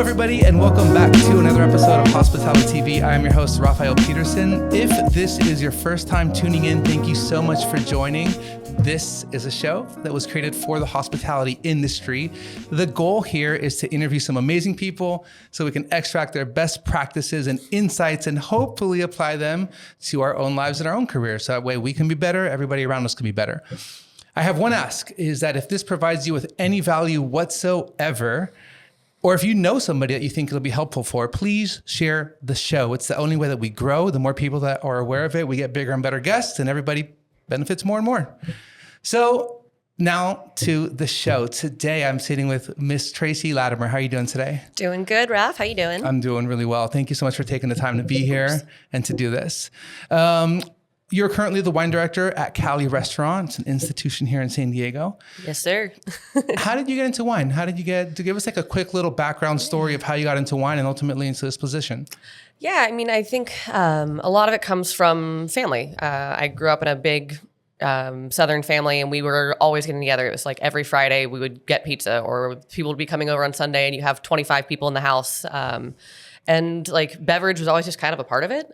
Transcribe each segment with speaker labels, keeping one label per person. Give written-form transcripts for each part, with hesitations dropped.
Speaker 1: everybody, and welcome back to another episode of Hospitality TV. I am your host, Rafael Peterson. If this is your first time tuning in, thank you so much for joining. This is a show that was created for the hospitality industry. The goal here is to interview some amazing people so we can extract their best practices and insights and hopefully apply them to our own lives and our own careers. So that way we can be better, everybody around us can be better. I have one ask, is that if this provides you with any value whatsoever, or if you know somebody that you think it'll be helpful for, please share the show. It's the only way that we grow. The more people that are aware of it, we get bigger and better guests, and everybody benefits more and more. So now to the show. Today, I'm sitting with Miss Tracy Latimer. How are you doing today?
Speaker 2: Doing good, Raf. How you doing?
Speaker 1: I'm doing really well. Thank you so much for taking the time to be here and to do this. You're currently the wine director at Callie Restaurant. It's an institution here in San Diego.
Speaker 2: Yes, sir.
Speaker 1: How did you get into wine? How did you get to give us like a quick little background story of how you got into wine and ultimately into this position?
Speaker 2: Yeah, I mean, I think a lot of it comes from family. I grew up in a big Southern family, and we were always getting together. It was like every Friday we would get pizza, or people would be coming over on Sunday, and you have 25 people in the house. And like beverage was always just kind of a part of it.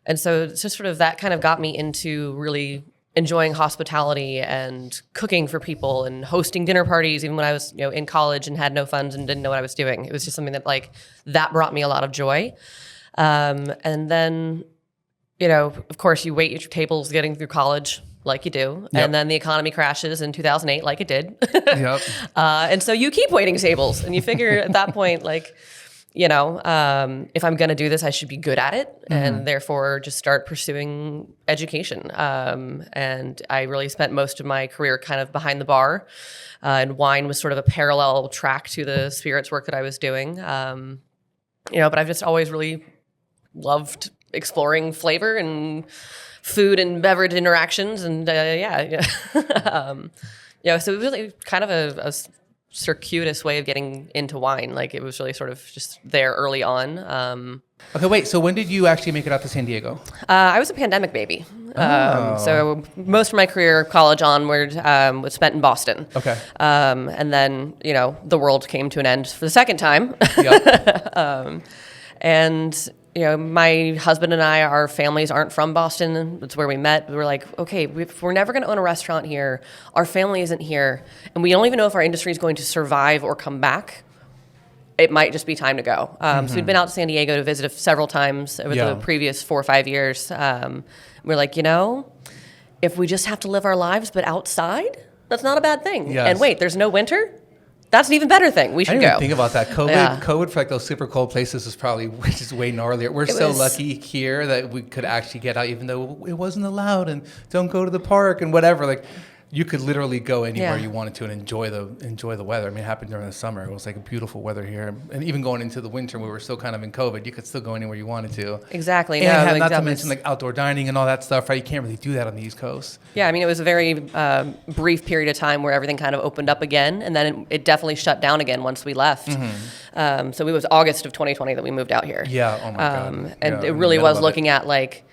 Speaker 2: And so it's just sort of that kind of got me into really enjoying hospitality and cooking for people and hosting dinner parties, even when I was, in college and had no funds and didn't know what I was doing. It was just something that brought me a lot of joy. And then, of course, you wait your tables getting through college like you do. Yep. And then the economy crashes in 2008 like it did.
Speaker 1: Yep.
Speaker 2: And so you keep waiting tables, and you figure at that point, if I'm going to do this, I should be good at it, and therefore just start pursuing education. And I really spent most of my career kind of behind the bar, and wine was sort of a parallel track to the spirits work that I was doing. But I've just always really loved exploring flavor and food and beverage interactions. And so it was really kind of a circuitous way of getting into wine. Like it was really sort of just there early on.
Speaker 1: Okay, wait. So when did you actually make it out to San Diego?
Speaker 2: I was a pandemic baby. So most of my career, college onward, was spent in Boston.
Speaker 1: Okay.
Speaker 2: And then, the world came to an end for the second time.
Speaker 1: Yep.
Speaker 2: My husband and I, our families aren't from Boston. That's where we met. We were like, okay, if we're never going to own a restaurant here, our family isn't here, and we don't even know if our industry is going to survive or come back, it might just be time to go. So we'd been out to San Diego to visit several times over the previous 4 or 5 years. We're like, if we just have to live our lives but outside, that's not a bad thing.
Speaker 1: Yes.
Speaker 2: And wait, there's no winter? That's an even better thing. We should go.
Speaker 1: I didn't even think about that. COVID for like those super cold places is probably just way gnarlier. We're so lucky here that we could actually get out, even though it wasn't allowed, and don't go to the park and whatever. Like you could literally go anywhere you wanted to and enjoy the weather. I mean, it happened during the summer. It was like beautiful weather here, and even going into the winter, we were still kind of in COVID. You could still go anywhere you wanted to.
Speaker 2: Exactly.
Speaker 1: And not to mention like outdoor dining and all that stuff, right? You can't really do that on the East Coast.
Speaker 2: Yeah, I mean, it was a very brief period of time where everything kind of opened up again, and then it definitely shut down again once we left. So it was August of 2020 that we moved out here.
Speaker 1: Yeah. Oh my God.
Speaker 2: And it really was looking at like,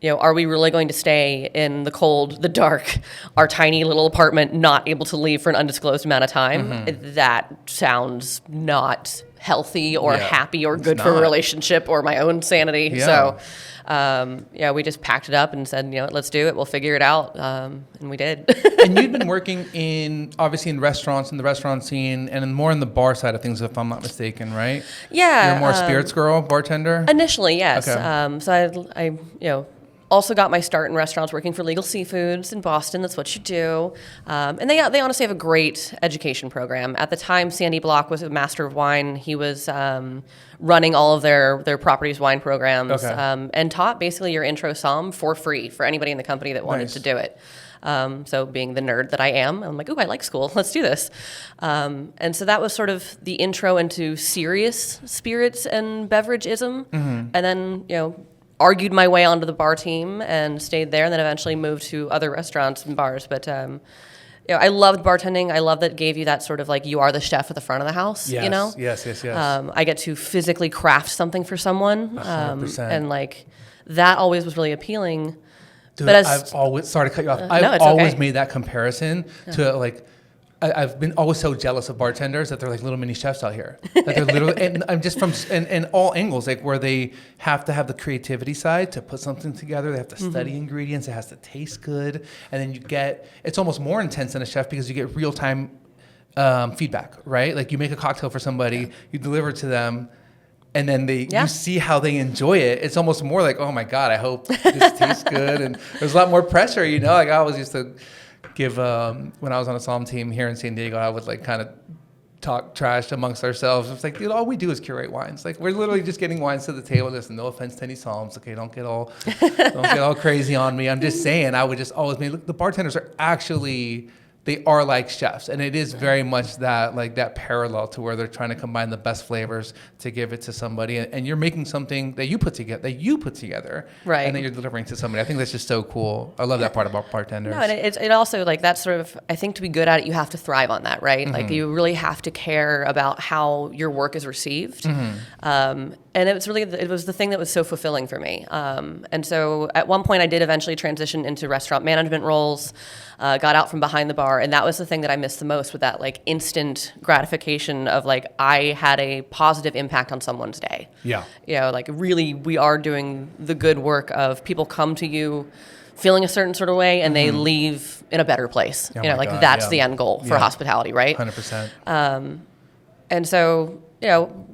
Speaker 2: are we really going to stay in the cold, the dark, our tiny little apartment, not able to leave for an undisclosed amount of time? That sounds not healthy or happy or good for a relationship or my own sanity.
Speaker 1: Yeah.
Speaker 2: So, we just packed it up and said, let's do it. We'll figure it out. And we did.
Speaker 1: And you've been working obviously in restaurants, in the restaurant scene, and more in the bar side of things, if I'm not mistaken, right?
Speaker 2: Yeah.
Speaker 1: You're more a spirits girl, bartender?
Speaker 2: Initially, yes.
Speaker 1: Okay.
Speaker 2: So I also got my start in restaurants working for Legal Seafoods in Boston. That's what you do. And they honestly have a great education program. At the time, Sandy Block was a master of wine. He was running all of their properties wine programs, and taught basically your intro somm for free for anybody in the company that wanted to do it. So being the nerd that I am, I'm like, ooh, I like school. Let's do this. And so that was sort of the intro into serious spirits and beverageism. And then, argued my way onto the bar team and stayed there, and then eventually moved to other restaurants and bars. But I loved bartending. I love that it gave you that sort of like you are the chef at the front of the house.
Speaker 1: Yes, yes.
Speaker 2: I get to physically craft something for someone,
Speaker 1: 100%.
Speaker 2: and like that always was really appealing.
Speaker 1: Dude,
Speaker 2: but
Speaker 1: I've always, sorry to cut you off. I've always made that comparison to like I've been always so jealous of bartenders that they're like little mini chefs out here. That they're literally, and I'm just from and all angles, like where they have to have the creativity side to put something together. They have to study ingredients. It has to taste good, and then it's almost more intense than a chef because you get real time feedback, right? Like you make a cocktail for somebody, you deliver it to them. And then you see how they enjoy it. It's almost more like, oh my God, I hope this tastes good. And there's a lot more pressure, Like I always used to give, when I was on a Somm team here in San Diego, I would like kind of talk trash amongst ourselves. It's like, dude, all we do is curate wines. Like we're literally just getting wines to the table. Just no offense to any Somms. Okay, don't get all crazy on me. I'm just saying, I would just always look, the bartenders are actually, they are like chefs, and it is very much that parallel to where they're trying to combine the best flavors to give it to somebody, and you're making something that you put together,
Speaker 2: right?
Speaker 1: And then you're delivering to somebody. I think that's just so cool. I love that part about bartenders.
Speaker 2: No, and it also like that sort of, I think to be good at it, you have to thrive on that, right? Like you really have to care about how your work is received. And it was the thing that was so fulfilling for me. And so at one point I did eventually transition into restaurant management roles, got out from behind the bar. And that was the thing that I missed the most, with that like instant gratification of like, I had a positive impact on someone's day.
Speaker 1: Yeah.
Speaker 2: Like really we are doing the good work of people come to you feeling a certain sort of way and they leave in a better place.
Speaker 1: Oh
Speaker 2: that's the end goal for hospitality, right?
Speaker 1: 100%.
Speaker 2: And so,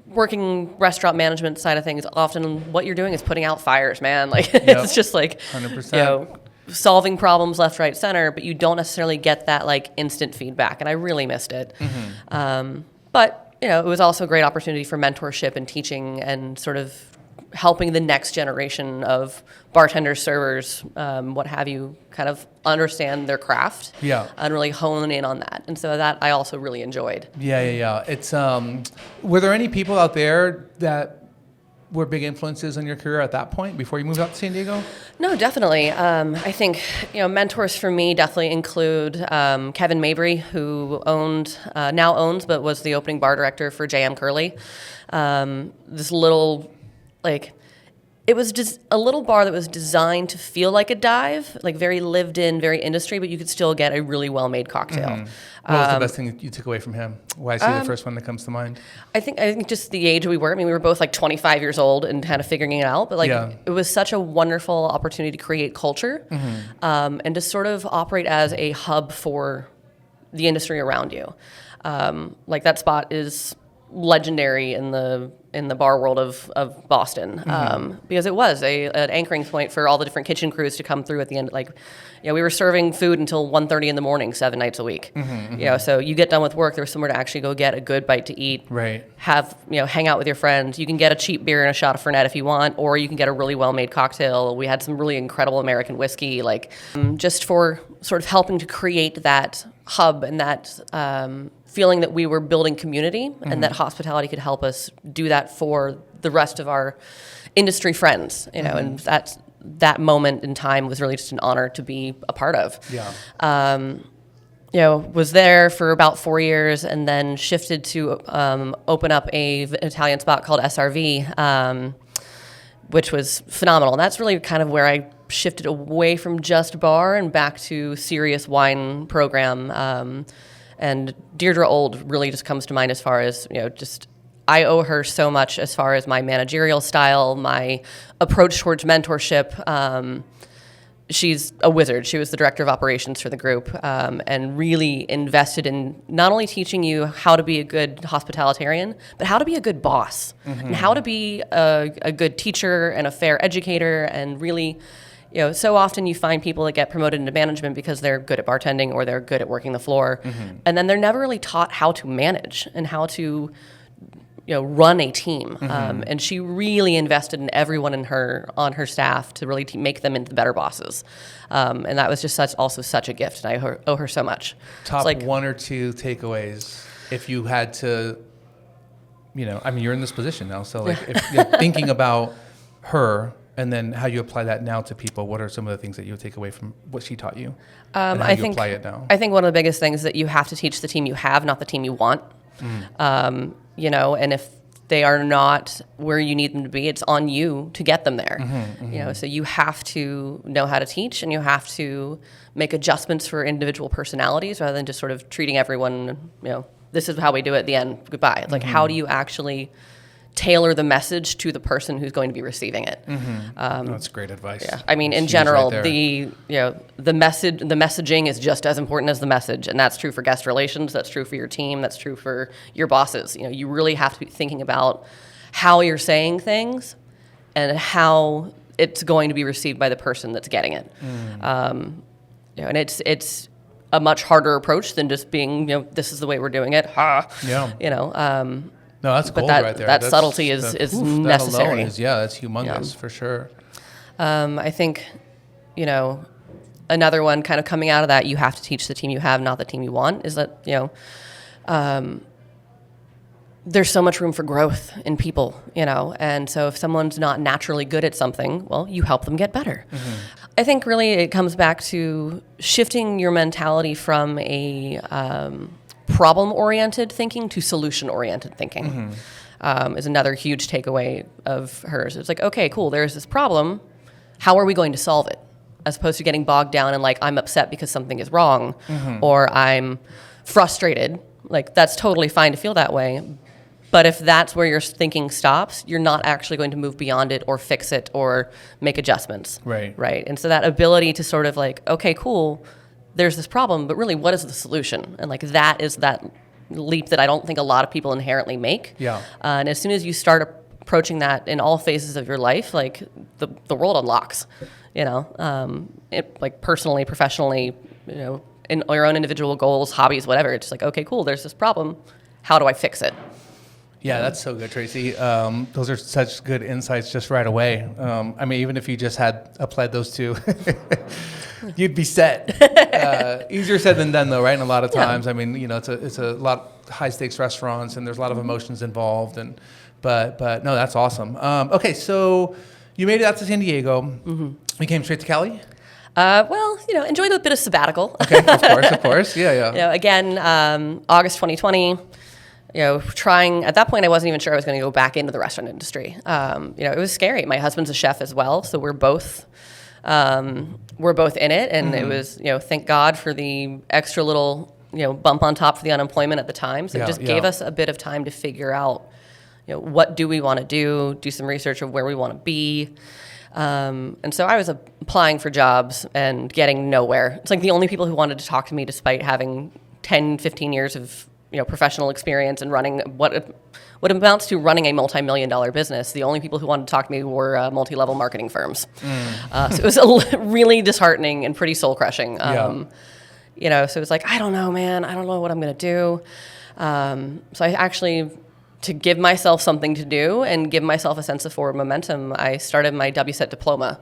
Speaker 2: working restaurant management side of things, often what you're doing is putting out fires, man. Like it's just like
Speaker 1: 100%.
Speaker 2: Solving problems left, right, center, but you don't necessarily get that like instant feedback, and I really missed it. But it was also a great opportunity for mentorship and teaching and sort of helping the next generation of bartenders, servers, what have you, kind of understand their craft and really hone in on that. And so that I also really enjoyed.
Speaker 1: Yeah. It's were there any people out there that were big influences on your career at that point before you moved out to San Diego?
Speaker 2: No, definitely. I think, mentors for me definitely include Kevin Mabry, who now owns, but was the opening bar director for J.M. Curley. This little, it was just a little bar that was designed to feel like a dive, like very lived in, very industry, but you could still get a really well-made cocktail.
Speaker 1: What was the best thing you took away from him? Why is he the first one that comes to mind?
Speaker 2: I think just the age we were. I mean, we were both like 25 years old and kind of figuring it out, but it was such a wonderful opportunity to create culture and to sort of operate as a hub for the industry around you. That spot is legendary in the bar world of Boston because it was an anchoring point for all the different kitchen crews to come through at the end. We were serving food until 1:30 in the morning, 7 nights a week. So you get done with work, there's somewhere to actually go get a good bite to eat.
Speaker 1: Right.
Speaker 2: Have hang out with your friends. You can get a cheap beer and a shot of Fernet if you want, or you can get a really well-made cocktail. We had some really incredible American whiskey, just for sort of helping to create that hub and that feeling that we were building community and that hospitality could help us do that for the rest of our industry friends, and that moment in time was really just an honor to be a part of. Was there for about 4 years and then shifted to open up an Italian spot called SRV, which was phenomenal. And that's really kind of where I shifted away from just bar and back to serious wine program. And Deirdre Old really just comes to mind as far as, I owe her so much as far as my managerial style, my approach towards mentorship. She's a wizard. She was the director of operations for the group and really invested in not only teaching you how to be a good hospitalitarian, but how to be a good boss and how to be a good teacher and a fair educator. And really, so often you find people that get promoted into management because they're good at bartending or they're good at working the floor. And then they're never really taught how to manage and how to run a team. And she really invested in everyone on her staff to really make them into better bosses. And that was just also such a gift, and I owe her so much.
Speaker 1: Top one or two takeaways if you had to, you're in this position now, so if you're thinking about her and then how you apply that now to people, what are some of the things that you would take away from what she taught you and how you apply it now?
Speaker 2: I think one of the biggest things is that you have to teach the team you have, not the team you want. And if they are not where you need them to be. It's on you to get them there. You know, so you have to know how to teach, and you have to make adjustments for individual personalities rather than just sort of treating everyone, you know, this is how we do it at the end, goodbye. It's like, how do you actually tailor the message to the person who's going to be receiving it?
Speaker 1: That's great advice.
Speaker 2: Yeah, I mean, in
Speaker 1: Huge
Speaker 2: general,
Speaker 1: right there.
Speaker 2: the messaging is just as important as the message, and that's true for guest relations. That's true for your team. That's true for your bosses. You know, you really have to be thinking about how you're saying things and how it's going to be received by the person that's getting it. You know, and it's a much harder approach than just being, you know, this is the way we're doing it. Ha.
Speaker 1: Yeah.
Speaker 2: You know.
Speaker 1: No, that's
Speaker 2: But
Speaker 1: gold right there.
Speaker 2: that subtlety is
Speaker 1: that
Speaker 2: necessary.
Speaker 1: alone is, that's humongous for sure.
Speaker 2: I think, you know, another one kind of coming out of that, you have to teach the team you have, not the team you want, is that, you know, there's so much room for growth in people, you know, and so if someone's not naturally good at something, well, you help them get better. I think really it comes back to shifting your mentality from a problem-oriented thinking to solution-oriented thinking is another huge takeaway of hers. It's like, okay, cool, there's this problem. How are we going to solve it? As opposed to getting bogged down in like, I'm upset because something is wrong or I'm frustrated. Like, that's totally fine to feel that way. But if that's where your thinking stops, you're not actually going to move beyond it or fix it or make adjustments.
Speaker 1: Right.
Speaker 2: And so that ability to sort of like, okay, cool, there's this problem, but really what is the solution? And like that is that leap that I don't think a lot of people inherently make.
Speaker 1: Yeah.
Speaker 2: And as soon as you start approaching that in all phases of your life, like the world unlocks, you know, like personally, professionally, you know, in your own individual goals, hobbies, whatever. It's like, okay, cool, there's this problem. How do I fix it?
Speaker 1: Yeah, that's so good, Tracy. Those are such good insights just right away. I mean, even if you just had applied those two, you'd be set. Easier said than done, though, right? And a lot of times, I mean, you know, it's a lot of high stakes restaurants, and there's a lot of emotions involved. But no, that's awesome. Okay, so you made it out to San Diego. You came straight to Callie?
Speaker 2: Well, you know, enjoyed a bit of sabbatical.
Speaker 1: Okay, of course. Yeah.
Speaker 2: You know, again, August 2020. You know, trying, at that point, I wasn't even sure I was going to go back into the restaurant industry. You know, it was scary. My husband's a chef as well, so we're both in it. And it was, you know, thank God for the extra little, you know, bump on top for the unemployment at the time. So it just gave us a bit of time to figure out, you know, what do we want to do some research of where we want to be. And so I was applying for jobs and getting nowhere. It's like the only people who wanted to talk to me, despite having 10, 15 years of, you know, professional experience and running what amounts to running a multi-million-dollar business. The only people who wanted to talk to me were multi-level marketing firms. So it was really disheartening and pretty soul-crushing. You know, so it was like, I don't know, man. I don't know what I'm going to do. So I actually, to give myself something to do and give myself a sense of forward momentum, I started my WSET diploma.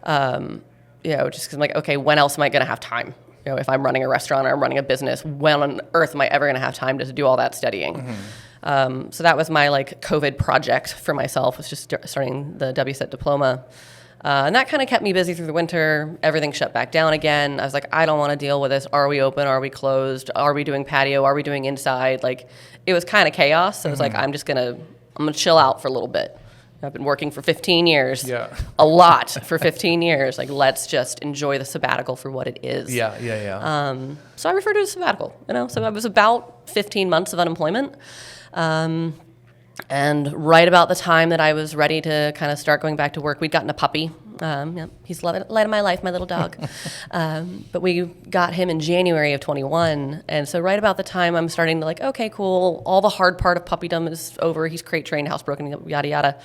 Speaker 2: You know, just because I'm like, okay, when else am I going to have time? You know, if I'm running a restaurant or I'm running a business, when on earth am I ever going to have time to do all that studying? So that was my like COVID project for myself, was just starting the WSET diploma. And that kind of kept me busy through the winter. Everything shut back down again. I was like, I don't want to deal with this. Are we open? Are we closed? Are we doing patio? Are we doing inside? Like, it was kind of chaos. So it was like, I'm gonna chill out for a little bit. I've been working for 15 years.
Speaker 1: Yeah.
Speaker 2: A lot for 15 years. Like, let's just enjoy the sabbatical for what it is.
Speaker 1: Yeah.
Speaker 2: So I refer to it as sabbatical, you know. So I was about 15 months of unemployment. And right about the time that I was ready to kind of start going back to work, we'd gotten a puppy. He's the light of my life, my little dog. But we got him in January of 21. And so right about the time I'm starting to like, okay, cool. All the hard part of puppydom is over. He's crate trained, housebroken, yada, yada.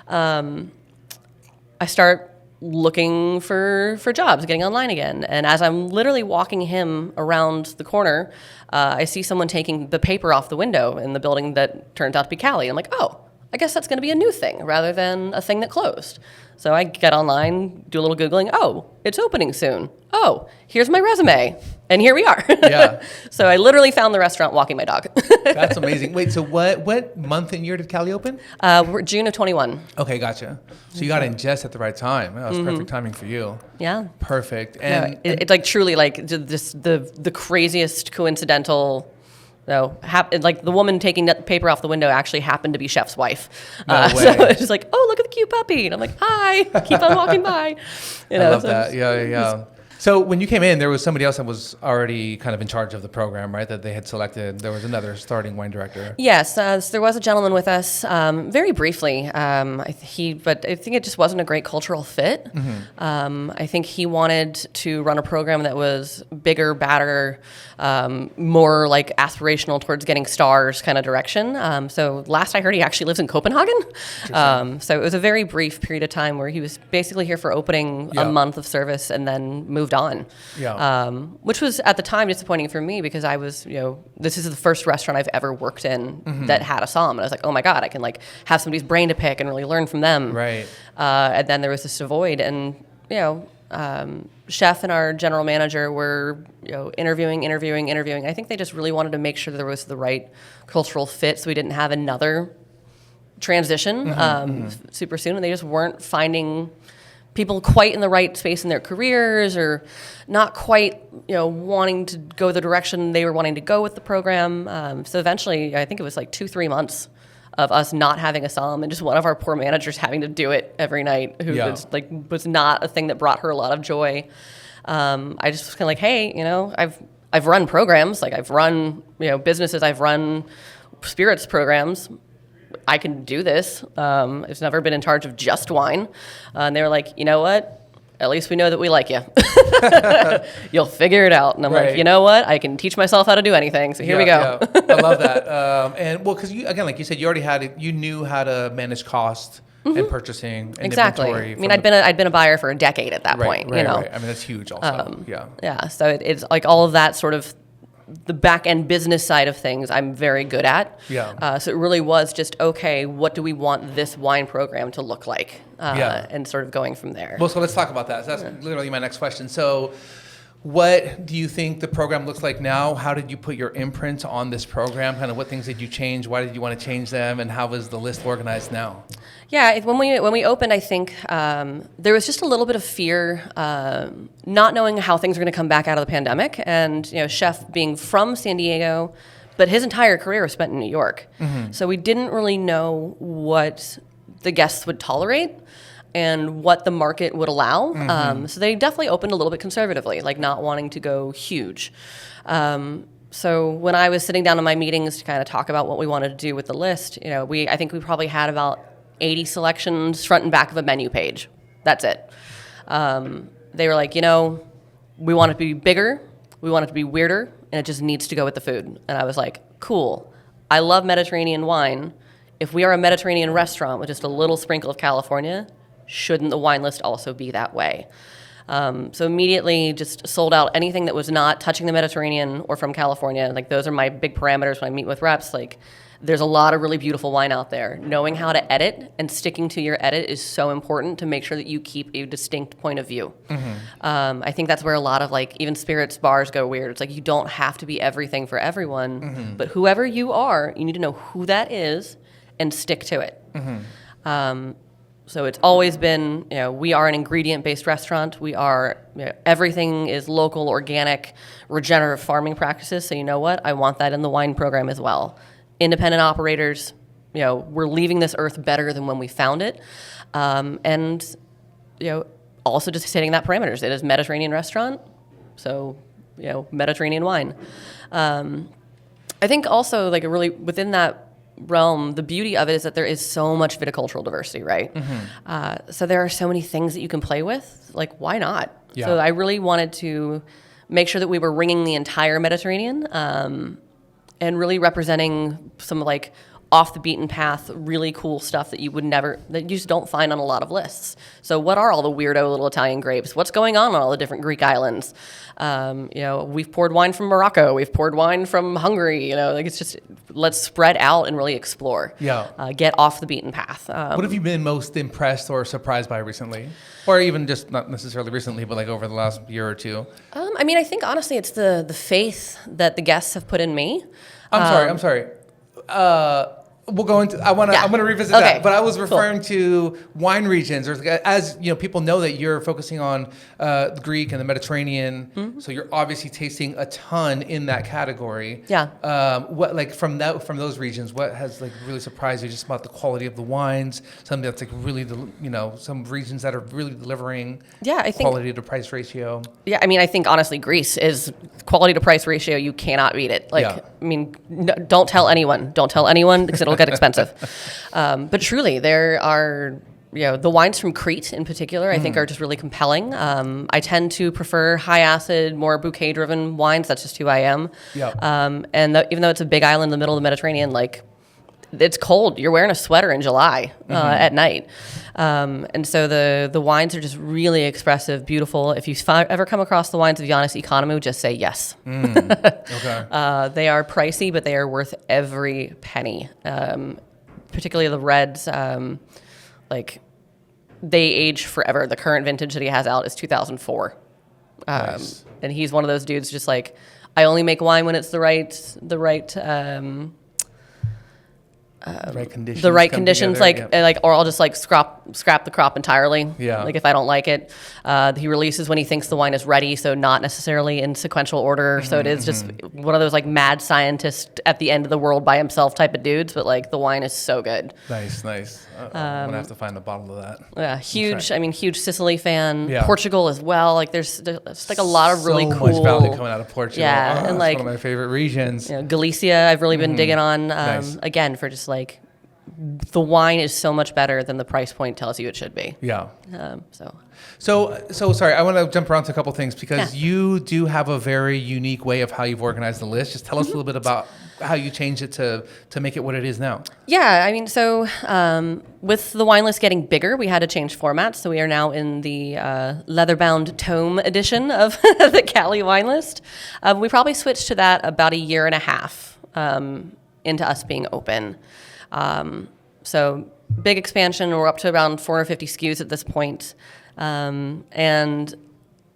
Speaker 2: I start looking for jobs, getting online again. And as I'm literally walking him around the corner, I see someone taking the paper off the window in the building that turns out to be Callie. I'm like, oh, I guess that's going to be a new thing rather than a thing that closed. So I get online, do a little Googling. Oh, it's opening soon. Oh, here's my resume. And here we are.
Speaker 1: Yeah.
Speaker 2: So I literally found the restaurant walking my dog.
Speaker 1: That's amazing. Wait, so what month and year did Callie open?
Speaker 2: We're June of 21.
Speaker 1: Okay, gotcha. So you got in just at the right time. That was perfect timing for you.
Speaker 2: Yeah.
Speaker 1: Perfect. And
Speaker 2: it's like truly like just the craziest coincidental So, like the woman taking the paper off the window actually happened to be chef's wife.
Speaker 1: No
Speaker 2: So
Speaker 1: way.
Speaker 2: it's just like, oh, look at the cute puppy. And I'm like, hi, keep on walking by.
Speaker 1: I love that. Yeah. So when you came in, there was somebody else that was already kind of in charge of the program, right? That they had selected. There was another starting wine director.
Speaker 2: Yes, so there was a gentleman with us very briefly. But I think it just wasn't a great cultural fit. I think he wanted to run a program that was bigger, badder, more like aspirational towards getting stars kind of direction. So last I heard, he actually lives in Copenhagen. So it was a very brief period of time where he was basically here for opening a month of service and then moved on. Which was at the time disappointing for me because I was, this is the first restaurant I've ever worked in that had a somm. And I was like, oh my God, I can like have somebody's brain to pick and really learn from them.
Speaker 1: Right.
Speaker 2: And then there was this void, and chef and our general manager were interviewing. I think they just really wanted to make sure there was the right cultural fit, so we didn't have another transition super soon, and they just weren't finding people quite in the right space in their careers, or not quite wanting to go the direction they were wanting to go with the program. So eventually, I think it was like 2-3 months of us not having a somm and just one of our poor managers having to do it every night, who was not a thing that brought her a lot of joy. I just was kind of like, hey, I've run programs, like I've run businesses, I've run spirits programs. I can do this. I've never been in charge of just wine. And they were like, you know what? At least we know that we like you. You'll figure it out. And I'm like, you know what? I can teach myself how to do anything. So here we go.
Speaker 1: I love that. And well, because again, like you said, you already had it. You knew how to manage cost and purchasing and inventory.
Speaker 2: I mean, I'd been a buyer for a decade at that point.
Speaker 1: Right. I mean, that's huge also.
Speaker 2: Yeah. So it's like all of that sort of the back end business side of things I'm very good at. So it really was just, okay, what do we want this wine program to look like? And sort of going from there.
Speaker 1: Well, so let's talk about that. So that's literally my next question. So what do you think the program looks like now? How did you put your imprint on this program? Kind of what things did you change? Why did you want to change them? And how is the list organized now?
Speaker 2: Yeah, when we opened, I think there was just a little bit of fear, not knowing how things were going to come back out of the pandemic. And chef being from San Diego, but his entire career was spent in New York. So we didn't really know what the guests would tolerate and what the market would allow. So they definitely opened a little bit conservatively, like not wanting to go huge. So when I was sitting down in my meetings to kind of talk about what we wanted to do with the list, I think we probably had about 80 selections front and back of a menu page. That's it. They were like, we want it to be bigger, we want it to be weirder, and it just needs to go with the food. And I was like, cool. I love Mediterranean wine. If we are a Mediterranean restaurant with just a little sprinkle of California, shouldn't the wine list also be that way? So immediately just sold out anything that was not touching the Mediterranean or from California. Like those are my big parameters when I meet with reps. Like there's a lot of really beautiful wine out there. Knowing how to edit and sticking to your edit is so important to make sure that you keep a distinct point of view. I think that's where a lot of like even spirits bars go weird. It's like you don't have to be everything for everyone, but whoever you are, you need to know who that is and stick to it. So it's always been, we are an ingredient-based restaurant. We are, everything is local, organic, regenerative farming practices. So you know what? I want that in the wine program as well. Independent operators, we're leaving this earth better than when we found it. And, also just setting that parameters. It is Mediterranean restaurant, so, Mediterranean wine. I think also, like, really within that realm, the beauty of it is that there is so much viticultural diversity, right? So there are so many things that you can play with. Like, why not? So I really wanted to make sure that we were ringing the entire Mediterranean and really representing some like off the beaten path, really cool stuff that you just don't find on a lot of lists. So what are all the weirdo little Italian grapes? What's going on all the different Greek islands? We've poured wine from Morocco. We've poured wine from Hungary. Like it's just, let's spread out and really explore. Get off the beaten path.
Speaker 1: What have you been most impressed or surprised by recently? Or even just not necessarily recently, but like over the last year or two?
Speaker 2: I think honestly it's the faith that the guests have put in me.
Speaker 1: I'm sorry. We'll go into. I'm gonna revisit that, but I was referring to wine regions, or as you know, people know that you're focusing on the Greek and the Mediterranean, so you're obviously tasting a ton in that category.
Speaker 2: Yeah.
Speaker 1: What like from those regions? What has like really surprised you just about the quality of the wines? Something that's like really, some regions that are really delivering.
Speaker 2: Yeah, I think
Speaker 1: quality to price ratio.
Speaker 2: Yeah, I mean, I think honestly, Greece is quality to price ratio. You cannot beat it. Like, I mean, don't tell anyone. Don't tell anyone because it'll get expensive. But truly, there are, the wines from Crete in particular, I think are just really compelling. I tend to prefer high acid, more bouquet driven wines. That's just who I am.
Speaker 1: Yeah.
Speaker 2: Even though it's a big island in the middle of the Mediterranean, like, it's cold. You're wearing a sweater in July at night. And so the wines are just really expressive, beautiful. If you ever come across the wines of Giannis Economou, just say yes.
Speaker 1: Okay.
Speaker 2: They are pricey, but they are worth every penny. Particularly the reds, like they age forever. The current vintage that he has out is 2004.
Speaker 1: Nice.
Speaker 2: And he's one of those dudes just like, I only make wine when it's the right
Speaker 1: conditions.
Speaker 2: The right conditions,
Speaker 1: together,
Speaker 2: or I'll just like scrap the crop entirely.
Speaker 1: Yeah.
Speaker 2: Like if I don't like it, he releases when he thinks the wine is ready, so not necessarily in sequential order. So it is just one of those like mad scientist at the end of the world by himself type of dudes. But like the wine is so good.
Speaker 1: Nice. I'm gonna have to find a bottle of that.
Speaker 2: Yeah, huge. I mean, huge Sicily fan.
Speaker 1: Yeah.
Speaker 2: Portugal as well. Like there's like a lot of really cool.
Speaker 1: So much value coming out of Portugal.
Speaker 2: Yeah, and like
Speaker 1: it's one of my favorite regions.
Speaker 2: Galicia, I've really been digging on.
Speaker 1: Nice.
Speaker 2: Again, for just like the wine is so much better than the price point tells you it should be.
Speaker 1: Yeah.
Speaker 2: So
Speaker 1: sorry, I want to jump around to a couple things because you do have a very unique way of how you've organized the list. Just tell us a little bit about how you changed it to make it what it is now.
Speaker 2: Yeah, I mean, so with the wine list getting bigger, we had to change formats. So we are now in the leather-bound tome edition of the Callie wine list. We probably switched to that about a year and a half into us being open. So big expansion. We're up to around 450 SKUs at this point. And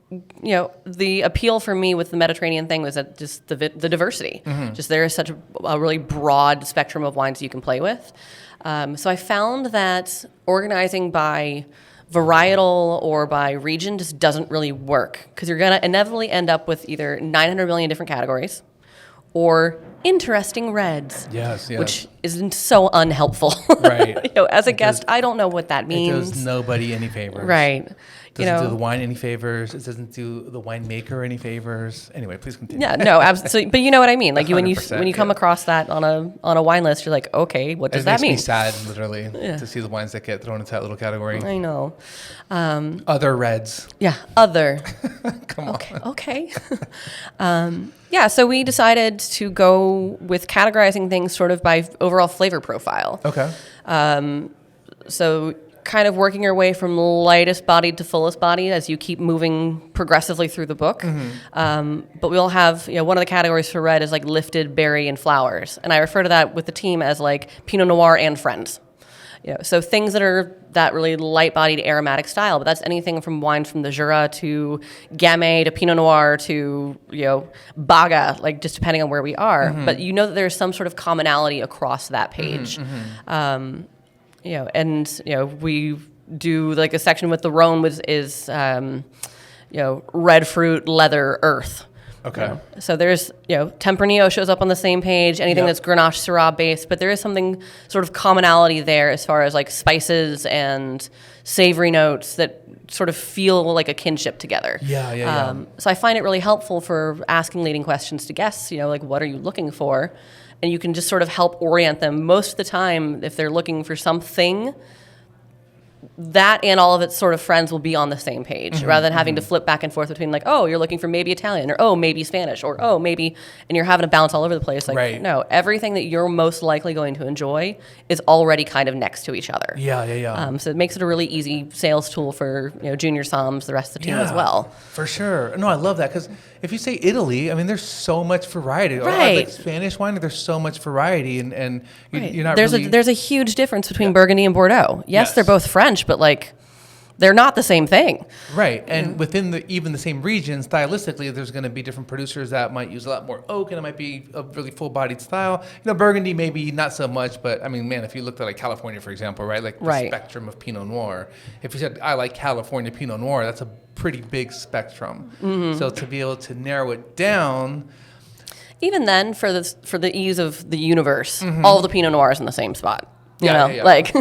Speaker 2: the appeal for me with the Mediterranean thing was that just the diversity. Just there is such a really broad spectrum of wines you can play with. So I found that organizing by varietal or by region just doesn't really work because you're going to inevitably end up with either 900 million different categories or interesting reds.
Speaker 1: Yes.
Speaker 2: Which isn't so unhelpful.
Speaker 1: Right.
Speaker 2: As a guest, I don't know what that means.
Speaker 1: It does nobody any favors.
Speaker 2: Right.
Speaker 1: Doesn't do the wine any favors. It doesn't do the winemaker any favors. Anyway, please continue.
Speaker 2: Yeah, no, absolutely. But you know what I mean. Like when you come
Speaker 1: yeah.
Speaker 2: across that on a wine list, you're like, okay, what does that mean?
Speaker 1: It makes me sad, literally, to see the wines that get thrown into that little category.
Speaker 2: I know.
Speaker 1: Other reds.
Speaker 2: Yeah, other.
Speaker 1: Come on.
Speaker 2: Okay. Yeah, so we decided to go with categorizing things sort of by overall flavor profile.
Speaker 1: Okay.
Speaker 2: So kind of working your way from lightest bodied to fullest bodied as you keep moving progressively through the book. But we'll have, one of the categories for red is like lifted berry and flowers. And I refer to that with the team as like Pinot Noir and friends. So things that are that really light-bodied aromatic style, but that's anything from wines from the Jura to Gamay to Pinot Noir to, Baga, like just depending on where we are. But that there's some sort of commonality across that page. We do like a section with the Rhone is red fruit, leather, earth.
Speaker 1: Okay.
Speaker 2: So there's, Tempranillo shows up on the same page, anything that's Grenache Syrah based, but there is something sort of commonality there as far as like spices and savory notes that sort of feel like a kinship together.
Speaker 1: Yeah.
Speaker 2: So I find it really helpful for asking leading questions to guests, like what are you looking for? And you can just sort of help orient them. Most of the time, if they're looking for something, that and all of its sort of friends will be on the same page rather than having to flip back and forth between like, oh, you're looking for maybe Italian or, oh, maybe Spanish or, oh, maybe, and you're having to bounce all over the place. Like, no, everything that you're most likely going to enjoy is already kind of next to each other.
Speaker 1: Yeah.
Speaker 2: So it makes it a really easy sales tool for, junior somms, the rest of the team as well.
Speaker 1: For sure. No, I love that because if you say Italy, I mean, there's so much variety.
Speaker 2: Right.
Speaker 1: Like Spanish wine, there's so much variety and you're not
Speaker 2: there's a huge difference between Burgundy and Bordeaux. Yes, they're both French, but like they're not the same thing.
Speaker 1: Right. And within even the same region, stylistically, there's going to be different producers that might use a lot more oak, and it might be a really full-bodied style. Burgundy maybe not so much, but I mean, man, if you looked at like California, for example, right? Like the spectrum of Pinot Noir. If you said, I like California Pinot Noir, that's a pretty big spectrum. So to be able to narrow it down.
Speaker 2: Even then, for the ease of the universe, all of the Pinot Noirs in the same spot. Like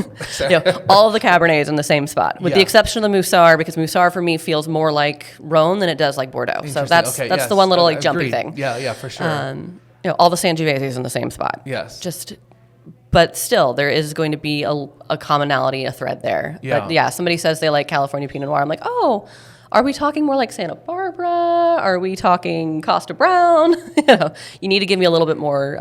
Speaker 2: all of the Cabernets in the same spot, with the exception of the Moussard, because Moussard for me feels more like Rhone than it does like Bordeaux. So that's the one little like jumpy thing.
Speaker 1: Yeah, for sure.
Speaker 2: All the Sangivieses in the same spot.
Speaker 1: Yes.
Speaker 2: But still, there is going to be a commonality, a thread there.
Speaker 1: Yeah.
Speaker 2: But somebody says they like California Pinot Noir. I'm like, oh, are we talking more like Santa Barbara? Are we talking Costa Brown? You need to give me a little bit more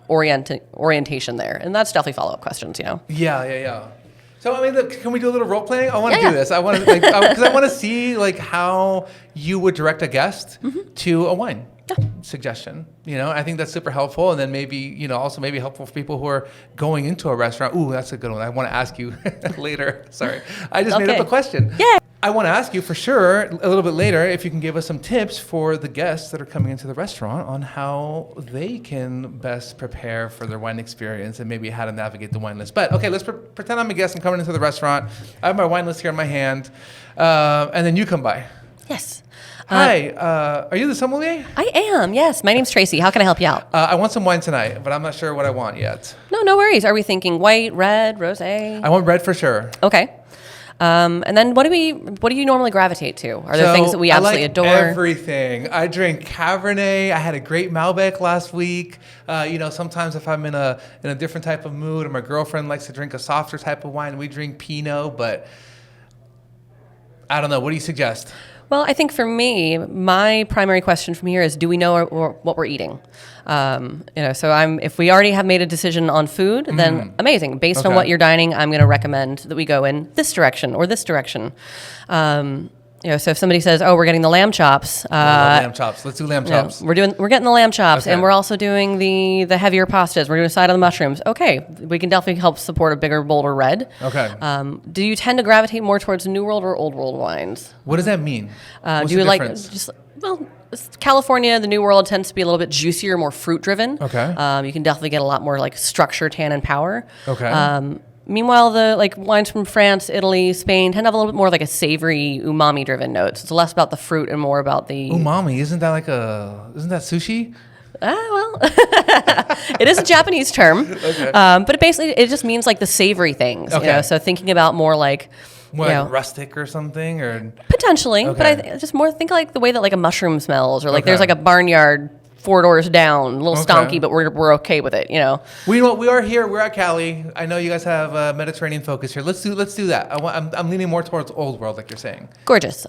Speaker 2: orientation there, and that's definitely follow-up questions.
Speaker 1: Yeah. So I mean, look, can we do a little role playing? I want to do this. I want to because I want to see like how you would direct a guest to a wine suggestion. I think that's super helpful, and then maybe also maybe helpful for people who are going into a restaurant. Ooh, that's a good one. I want to ask you later. Sorry, I just made up a question.
Speaker 2: Yeah.
Speaker 1: I want to ask you for sure a little bit later if you can give us some tips for the guests that are coming into the restaurant on how they can best prepare for their wine experience and maybe how to navigate the wine list. But okay, let's pretend I'm a guest. I'm coming into the restaurant. I have my wine list here in my hand, and then you come by.
Speaker 2: Yes.
Speaker 1: Hi, are you the sommelier?
Speaker 2: I am, yes. My name's Tracy. How can I help you out?
Speaker 1: I want some wine tonight, but I'm not sure what I want yet.
Speaker 2: No worries. Are we thinking white, red, rosé?
Speaker 1: I want red for sure.
Speaker 2: Okay. And then what do you normally gravitate to? Are there things that we absolutely adore?
Speaker 1: Everything. I drink Cabernet. I had a great Malbec last week. Sometimes if I'm in a different type of mood, or my girlfriend likes to drink a softer type of wine, we drink Pinot. But I don't know. What do you suggest?
Speaker 2: Well, I think for me, my primary question from here is, do we know what we're eating? So if we already have made a decision on food, then amazing. Based on what you're dining, I'm going to recommend that we go in this direction or this direction. So if somebody says, "Oh, we're getting the lamb chops,"
Speaker 1: lamb chops. Let's do lamb chops.
Speaker 2: We're getting the lamb chops, and we're also doing the heavier pastas. We're doing a side of the mushrooms. Okay, we can definitely help support a bigger, bolder red.
Speaker 1: Okay.
Speaker 2: Do you tend to gravitate more towards New World or Old World wines?
Speaker 1: What does that mean?
Speaker 2: Do you like California? The New World tends to be a little bit juicier, more fruit driven.
Speaker 1: Okay.
Speaker 2: You can definitely get a lot more like structure, tannin, and power.
Speaker 1: Okay.
Speaker 2: Meanwhile, the wines from France, Italy, Spain tend to have a little bit more like a savory, umami-driven notes. It's less about the fruit and more about the
Speaker 1: umami. Isn't that sushi?
Speaker 2: Well, it is a Japanese term, but it just means like the savory things.
Speaker 1: Okay.
Speaker 2: So thinking about more like
Speaker 1: rustic or something, or
Speaker 2: potentially, but I just more think like the way that like a mushroom smells, or like there's like a barnyard 4 doors down, a little stonky, but we're okay with it,
Speaker 1: We are here. We're at Callie. I know you guys have a Mediterranean focus here. Let's do that. I'm leaning more towards Old World, like you're saying.
Speaker 2: Gorgeous.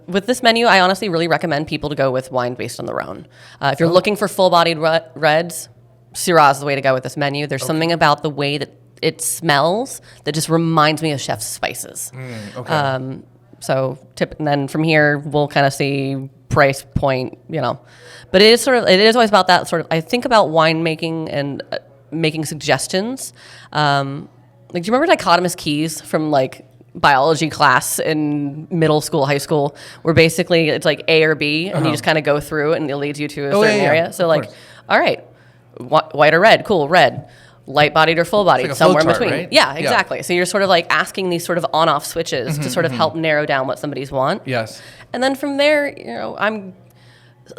Speaker 2: With this menu, I honestly really recommend people to go with wine based on the Rhone. If you're looking for full-bodied reds, Syrah is the way to go with this menu. There's something about the way that it smells that just reminds me of chef's spices. And then from here, we'll kind of see price point, But it is always about that sort of, I think about winemaking and making suggestions. Do you remember dichotomous keys from like biology class in middle school, high school, where basically it's like A or B, and you just kind of go through it and it leads you to a certain area. So all right, white or red, cool, red. Light-bodied or full-bodied,
Speaker 1: like
Speaker 2: somewhere in
Speaker 1: chart,
Speaker 2: between.
Speaker 1: Right?
Speaker 2: Yeah, exactly. Yeah. So you're sort of like asking these sort of on-off switches to sort of help narrow down what somebody's want.
Speaker 1: Yes.
Speaker 2: And then from there,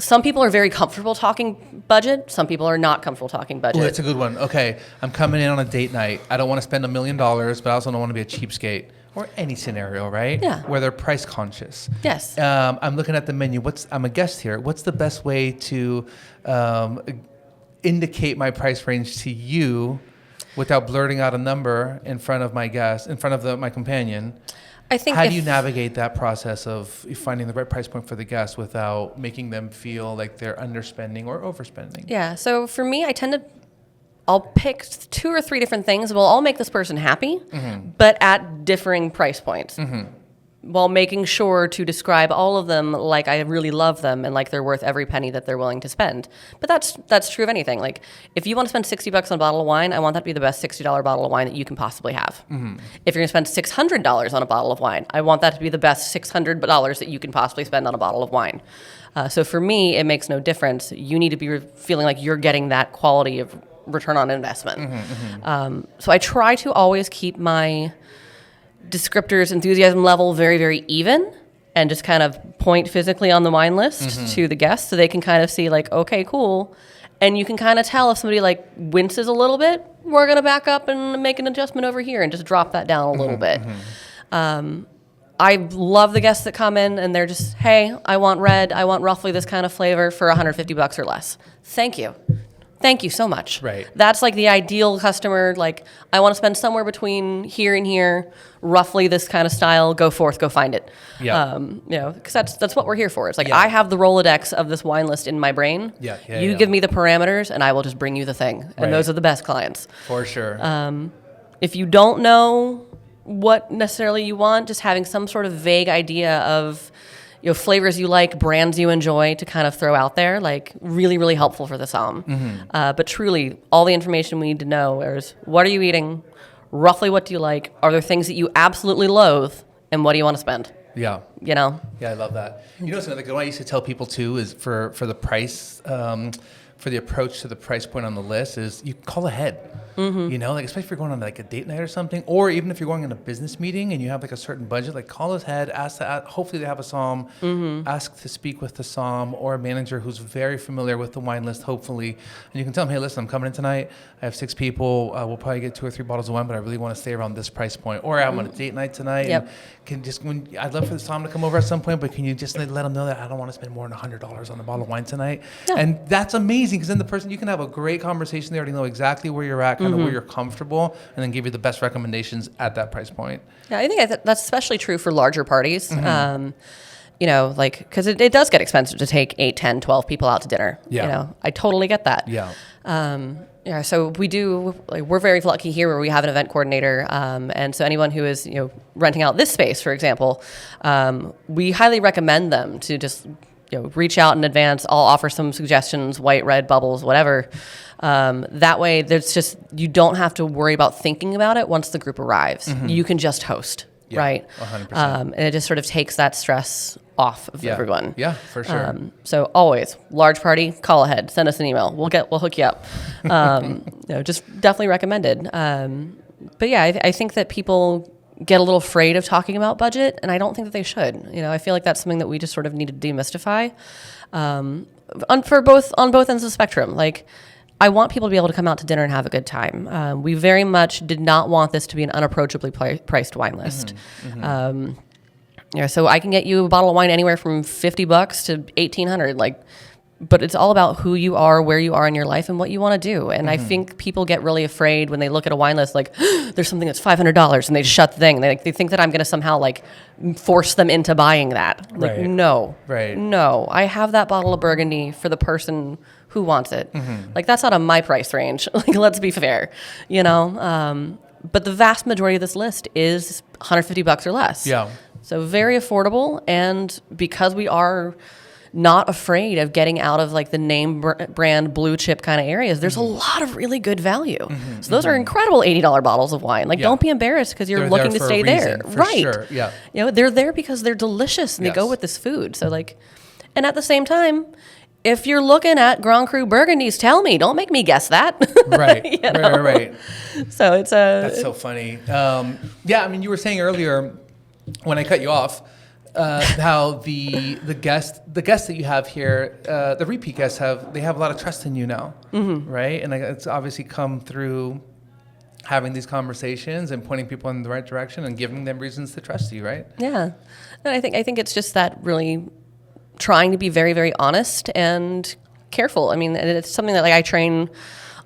Speaker 2: some people are very comfortable talking budget. Some people are not comfortable talking budget.
Speaker 1: Oh, that's a good one. Okay, I'm coming in on a date night. I don't want to spend $1 million, but I also don't want to be a cheapskate. Or any scenario, right?
Speaker 2: Yeah.
Speaker 1: Where they're price conscious.
Speaker 2: Yes.
Speaker 1: I'm looking at the menu. I'm a guest here. What's the best way to indicate my price range to you without blurting out a number in front of my guest, in front of my companion?
Speaker 2: I think
Speaker 1: how do you navigate that process of finding the right price point for the guest without making them feel like they're underspending or overspending?
Speaker 2: Yeah. So for me, I'll pick 2 or 3 different things that will all make this person happy, but at differing price points. while making sure to describe all of them like I really love them and like they're worth every penny that they're willing to spend. But that's true of anything. Like if you want to spend $60 on a bottle of wine, I want that to be the best $60 bottle of wine that you can possibly have. If you're going to spend $600 on a bottle of wine, I want that to be the best $600 that you can possibly spend on a bottle of wine. So for me, it makes no difference. You need to be feeling like you're getting that quality of return on investment. So I try to always keep my descriptors, enthusiasm level very, very even, and just kind of point physically on the wine list to the guests so they can kind of see like, okay, cool. And you can kind of tell if somebody like winces a little bit, we're going to back up and make an adjustment over here and just drop that down a little bit. I love the guests that come in and they're just, hey, I want red. I want roughly this kind of flavor for $150 or less. Thank you. Thank you so much.
Speaker 1: Right.
Speaker 2: That's like the ideal customer. Like, I want to spend somewhere between here and here, roughly this kind of style. Go forth, go find it.
Speaker 1: Yeah.
Speaker 2: Because that's what we're here for. It's like I have the Rolodex of this wine list in my brain. You give me the parameters, and I will just bring you the thing. And those are the best clients.
Speaker 1: For sure.
Speaker 2: If you don't know what necessarily you want, just having some sort of vague idea of flavors you like, brands you enjoy to kind of throw out there, like really, really helpful for the somm. But truly, all the information we need to know is what are you eating, roughly what do you like, are there things that you absolutely loathe, and what do you want to spend?
Speaker 1: Yeah.
Speaker 2: Yeah,
Speaker 1: I love that. Something like what I used to tell people too is for the price, for the approach to the price point on the list is you call ahead. Like especially if you're going on like a date night or something, or even if you're going on a business meeting and you have like a certain budget, like call ahead, hopefully they have a somm, ask to speak with the somm or a manager who's very familiar with the wine list, hopefully, and you can tell them, hey, listen, I'm coming in tonight. I have 6 people. We'll probably get 2 or 3 bottles of wine, but I really want to stay around this price point. Or I'm on a date night tonight.
Speaker 2: Yep.
Speaker 1: And I'd love for the somm to come over at some point, but can you just let them know that I don't want to spend more than $100 on a bottle of wine tonight? Yeah. And that's amazing because then the person, you can have a great conversation. They already know exactly where you're at, kind of where you're comfortable, and then give you the best recommendations at that price point. Yeah,
Speaker 2: I think that's especially true for larger parties. Because it does get expensive to take 8, 10, 12 people out to dinner. Yeah. I totally get that. Yeah. So we're very lucky here where we have an event coordinator. And so anyone who is, renting out this space, for example, we highly recommend them to just, reach out in advance. I'll offer some suggestions, white, red, bubbles, whatever. That way you don't have to worry about thinking about it once the group arrives. You can just host, right? 100%. And it just sort of takes that stress off of everyone.
Speaker 1: Yeah, for sure.
Speaker 2: So always, large party, call ahead, send us an email. We'll hook you up. Just definitely recommended. But yeah, I think that people get a little afraid of talking about budget, and I don't think that they should. I feel like that's something that we just sort of need to demystify. On both ends of the spectrum. Like, I want people to be able to come out to dinner and have a good time. We very much did not want this to be an unapproachably priced wine list. So I can get you a bottle of wine anywhere from $50 to $1,800. But it's all about who you are, where you are in your life, and what you want to do. And I think people get really afraid when they look at a wine list, like, there's something that's $500, and they just shut the thing. They think that I'm going to somehow, force them into buying that. No. Right. No. I have that bottle of Burgundy for the person who wants it. That's not on my price range. Let's be fair, But the vast majority of this list is $150 or less. Yeah. So very affordable, and because we are not afraid of getting out of the name brand blue chip kind of areas, there's a lot of really good value. So those are incredible $80 bottles of wine. Don't be embarrassed because you're looking to stay there. Right. Sure. Yeah. They're there because they're delicious and they go with this food. So and at the same time, if you're looking at Grand Cru Burgundies, tell me. Don't make me guess that. Right. Right. So it's
Speaker 1: that's so funny. You were saying earlier when I cut you off, how the guests that you have here, the repeat guests have a lot of trust in you now, right? And it's obviously come through having these conversations and pointing people in the right direction and giving them reasons to trust you, right?
Speaker 2: Yeah, and I think it's just that really trying to be very, very honest and careful. I mean, it's something that I train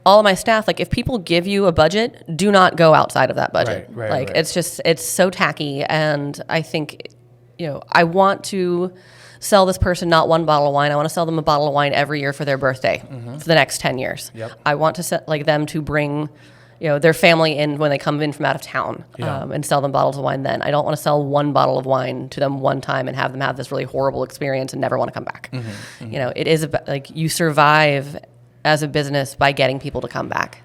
Speaker 2: all of my staff. If people give you a budget, do not go outside of that budget. Right. It's so tacky, and I think. I want to sell this person not one bottle of wine. I want to sell them a bottle of wine every year for their birthday for the next 10 years. Yep. I want to them to bring their family in when they come in from out of town, and sell them bottles of wine then. I don't want to sell one bottle of wine to them one time and have them have this really horrible experience and never want to come back. It is about, like, you survive as a business by getting people to come back.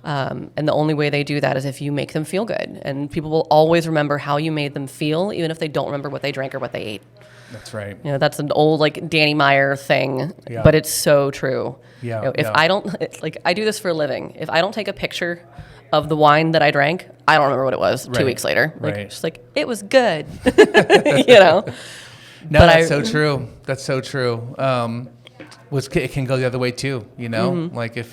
Speaker 2: And the only way they do that is if you make them feel good. And people will always remember how you made them feel, even if they don't remember what they drank or what they ate.
Speaker 1: That's right.
Speaker 2: That's an old, like, Danny Meyer thing, but it's so true. If I don't, I do this for a living. If I don't take a picture of the wine that I drank, I don't remember what it was 2 weeks later. Just like, it was good. No,
Speaker 1: that's so true. That's so true. It can go the other way too, like if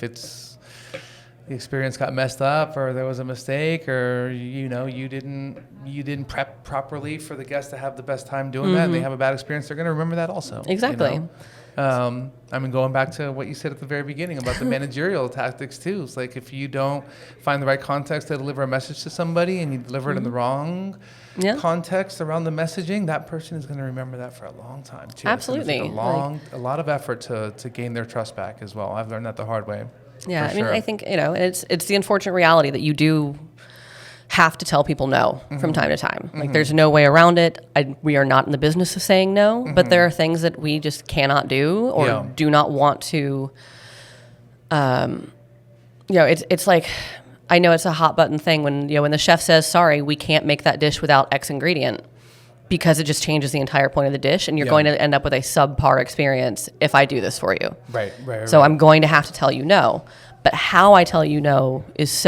Speaker 1: the experience got messed up or there was a mistake or, you didn't prep properly for the guests to have the best time doing that and they have a bad experience, they're going to remember that also.
Speaker 2: Exactly.
Speaker 1: Going back to what you said at the very beginning about the managerial tactics too. It's like if you don't find the right context to deliver a message to somebody and you deliver it in the wrong context around the messaging, that person is going to remember that for a long time too.
Speaker 2: Absolutely.
Speaker 1: It's a lot of effort to gain their trust back as well. I've learned that the hard way.
Speaker 2: Yeah,
Speaker 1: I mean,
Speaker 2: I think, it's the unfortunate reality that you do have to tell people no from time to time. Like, there's no way around it. We are not in the business of saying no, but there are things that we just cannot do or do not want to. It's like, I know it's a hot button thing when the chef says, sorry, we can't make that dish without X ingredient, because it just changes the entire point of the dish, and you're going to end up with a subpar experience if I do this for you. Right. So I'm going to have to tell you no. But how I tell you no is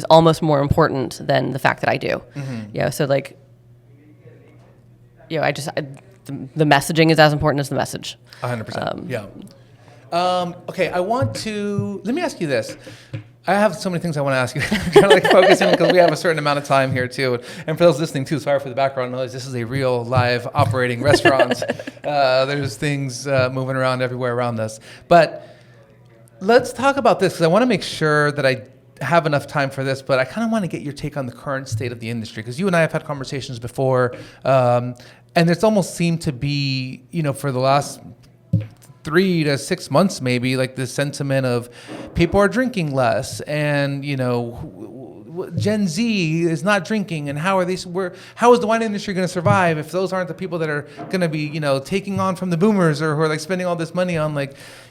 Speaker 2: almost more important than the fact that I do. So the messaging is as important as the message.
Speaker 1: 100%. Okay, let me ask you this. I have so many things I want to ask you. I'm trying to focus in because we have a certain amount of time here too. And for those listening too, sorry for the background noise. This is a real live operating restaurant. There's things moving around everywhere around us. But let's talk about this because I want to make sure that I have enough time for this, but I kind of want to get your take on the current state of the industry because you and I have had conversations before, and it's almost seemed to be, for the last 3 to 6 months, maybe, like this sentiment of people are drinking less and, Gen Z is not drinking, and how is the wine industry going to survive if those aren't the people that are going to be, taking on from the boomers or who are like spending all this money on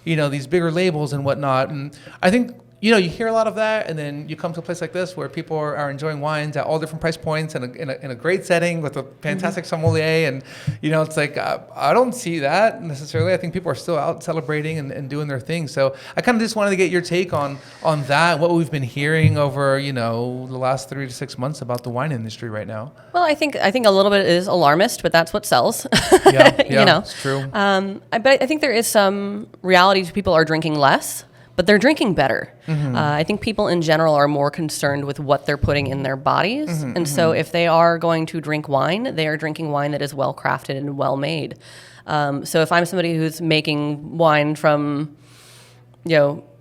Speaker 1: these bigger labels and whatnot. And I think, you hear a lot of that, and then you come to a place like this where people are enjoying wines at all different price points and in a great setting with a fantastic sommelier. And, it's like, I don't see that necessarily. I think people are still out celebrating and doing their thing. So I kind of just wanted to get your take on that, what we've been hearing over, the last 3 to 6 months about the wine industry right now.
Speaker 2: Well, I think a little bit is alarmist, but that's what sells.
Speaker 1: It's true.
Speaker 2: But I think there is some reality to people are drinking less, but they're drinking better. I think people in general are more concerned with what they're putting in their bodies. So if they are going to drink wine, they are drinking wine that is well crafted and well made. So if I'm somebody who's making wine from,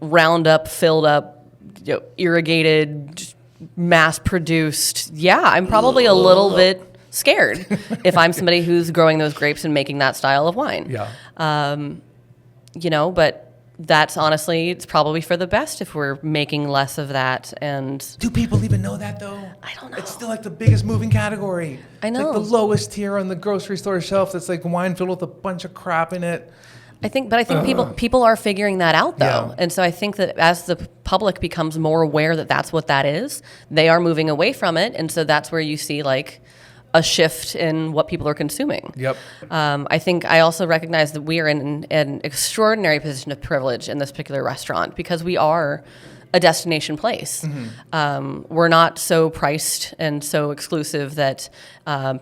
Speaker 2: Roundup, filled up, irrigated, mass produced, I'm probably a little bit scared if I'm somebody who's growing those grapes and making that style of wine. But that's honestly, it's probably for the best if we're making less of that. And
Speaker 1: do people even know that though?
Speaker 2: I don't know.
Speaker 1: It's still like the biggest moving category.
Speaker 2: I know.
Speaker 1: Like the lowest tier on the grocery store shelf. That's like wine filled with a bunch of crap in it.
Speaker 2: I think people are figuring that out though. And so I think that as the public becomes more aware that that's what that is, they are moving away from it. And so that's where you see like a shift in what people are consuming. I think I also recognize that we are in an extraordinary position of privilege in this particular restaurant because we are a destination place. We're not so priced and so exclusive that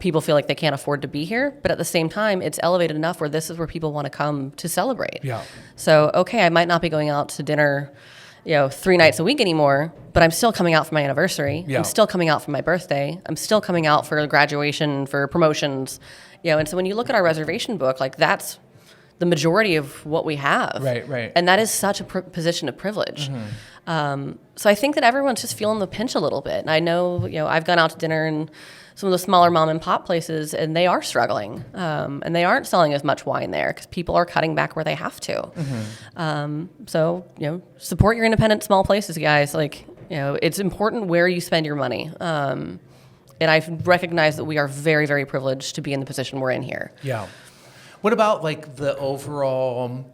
Speaker 2: people feel like they can't afford to be here. But at the same time, it's elevated enough where this is where people want to come to celebrate. So, okay, I might not be going out to dinner 3 nights a week anymore, but I'm still coming out for my anniversary. I'm still coming out for my birthday. I'm still coming out for graduation, for promotions. And so when you look at our reservation book, like that's the majority of what we have.
Speaker 1: Right.
Speaker 2: And that is such a position of privilege. So I think that everyone's just feeling the pinch a little bit. And I know, I've gone out to dinner in some of the smaller mom and pop places, and they are struggling. And they aren't selling as much wine there because people are cutting back where they have to. So, support your independent small places, guys. Like, it's important where you spend your money. And I recognize that we are very, very privileged to be in the position we're in here.
Speaker 1: Yeah. What about like the overall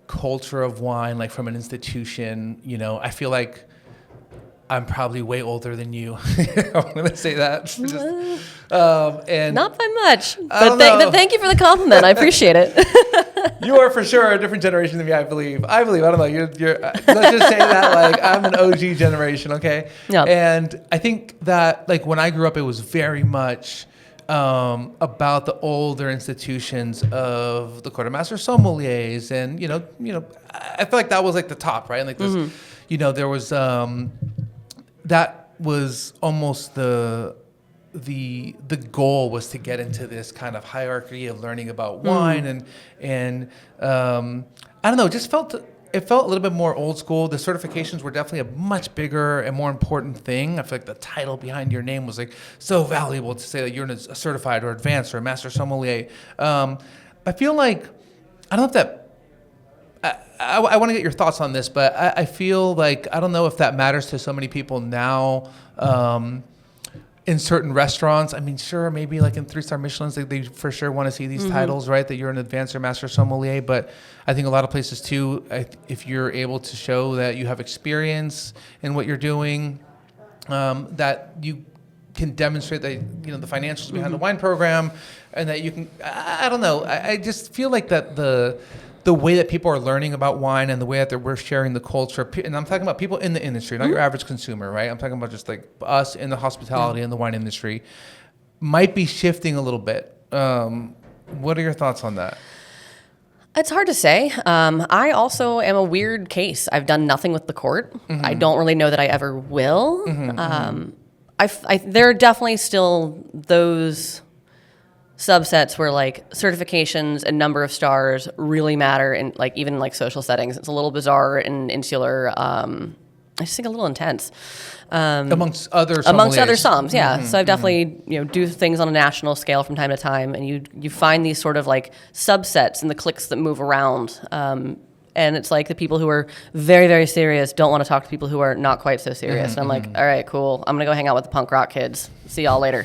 Speaker 1: culture of wine, like from an institution? I feel like I'm probably way older than you. I'm going to say that. And
Speaker 2: not by much, but thank you for the compliment. I appreciate it.
Speaker 1: You are for sure a different generation than me, I believe. I don't know. You're let's just say that like I'm an OG generation, okay?
Speaker 2: Yeah.
Speaker 1: And I think that like when I grew up, it was very much about the older institutions of the quartermaster sommeliers, and I feel like that was like the top, right? And like this, there was that was almost the goal was to get into this kind of hierarchy of learning about wine, and I don't know, it felt a little bit more old school. The certifications were definitely a much bigger and more important thing. I feel like the title behind your name was like so valuable to say that you're a certified or advanced or a master sommelier. I feel like, I don't know if that, I want to get your thoughts on this, but I feel like, I don't know if that matters to so many people now, in certain restaurants. I mean, sure, maybe like in 3-star Michelins, they for sure want to see these titles, right? That you're an advanced or master sommelier. But I think a lot of places too, if you're able to show that you have experience in what you're doing, that you can demonstrate that, the financials behind the wine program, and that you can, I don't know. I just feel like that the way that people are learning about wine and the way that we're sharing the culture, and I'm talking about people in the industry, not your average consumer, right? I'm talking about just like us in the hospitality and the wine industry, might be shifting a little bit. What are your thoughts on that?
Speaker 2: It's hard to say. I also am a weird case. I've done nothing with the court. I don't really know that I ever will. There are definitely still those subsets where like certifications and number of stars really matter in like even like social settings. It's a little bizarre and insular. I just think a little intense.
Speaker 1: Amongst other
Speaker 2: somms, yeah. So I've definitely do things on a national scale from time to time, and you find these sort of like subsets and the cliques that move around. And it's like the people who are very, very serious don't want to talk to people who are not quite so serious. And I'm like, all right, cool. I'm going to go hang out with the punk rock kids. See y'all later.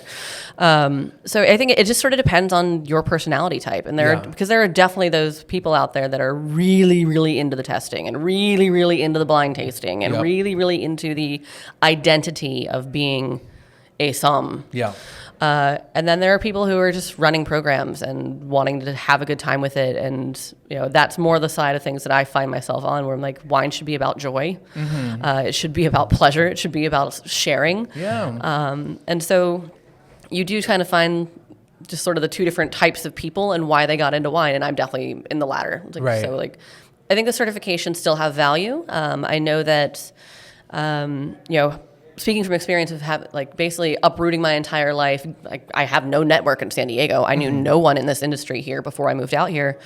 Speaker 2: So I think it just sort of depends on your personality type. And because there are definitely those people out there that are really, really into the testing and really, really into the blind tasting and really, really into the identity of being a somm.
Speaker 1: Yeah.
Speaker 2: And then there are people who are just running programs and wanting to have a good time with it. And, that's more the side of things that I find myself on, where I'm like, wine should be about joy. It should be about pleasure. It should be about sharing.
Speaker 1: Yeah.
Speaker 2: And so you do kind of find just sort of the two different types of people and why they got into wine. And I'm definitely in the latter.
Speaker 1: Right.
Speaker 2: So I think the certifications still have value. I know that, speaking from experience of basically uprooting my entire life, I have no network in San Diego. I knew no one in this industry here before I moved out here.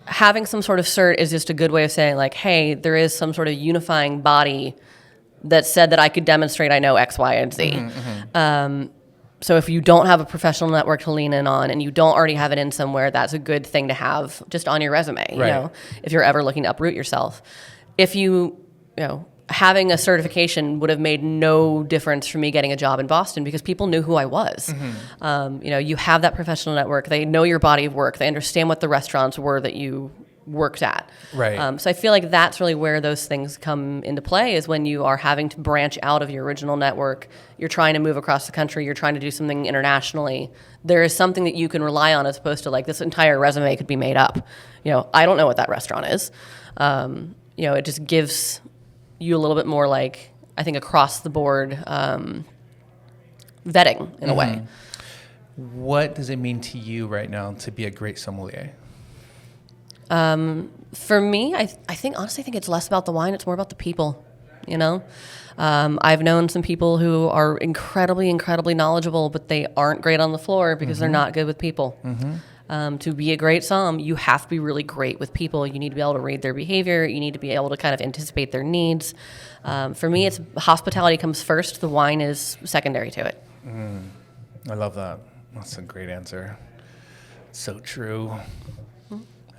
Speaker 2: Having some sort of cert is just a good way of saying like, hey, there is some sort of unifying body that said that I could demonstrate I know X, Y, and Z. So if you don't have a professional network to lean in on and you don't already have it in somewhere, that's a good thing to have just on your resume, if you're ever looking to uproot yourself. If having a certification would have made no difference for me getting a job in Boston because people knew who I was. You have that professional network. They know your body of work. They understand what the restaurants were that you worked at.
Speaker 1: Right.
Speaker 2: So I feel like that's really where those things come into play, is when you are having to branch out of your original network. You're trying to move across the country. You're trying to do something internationally. There is something that you can rely on, as opposed to like this entire resume could be made up. I don't know what that restaurant is. It just gives you a little bit more like, I think, across the board vetting in a way.
Speaker 1: What does it mean to you right now to be a great sommelier?
Speaker 2: For me, I honestly think it's less about the wine. It's more about the people, I've known some people who are incredibly, incredibly knowledgeable, but they aren't great on the floor because they're not good with people. To be a great somm, you have to be really great with people. You need to be able to read their behavior. You need to be able to kind of anticipate their needs. For me, it's hospitality comes first. The wine is secondary to it.
Speaker 1: I love that. That's a great answer. So true.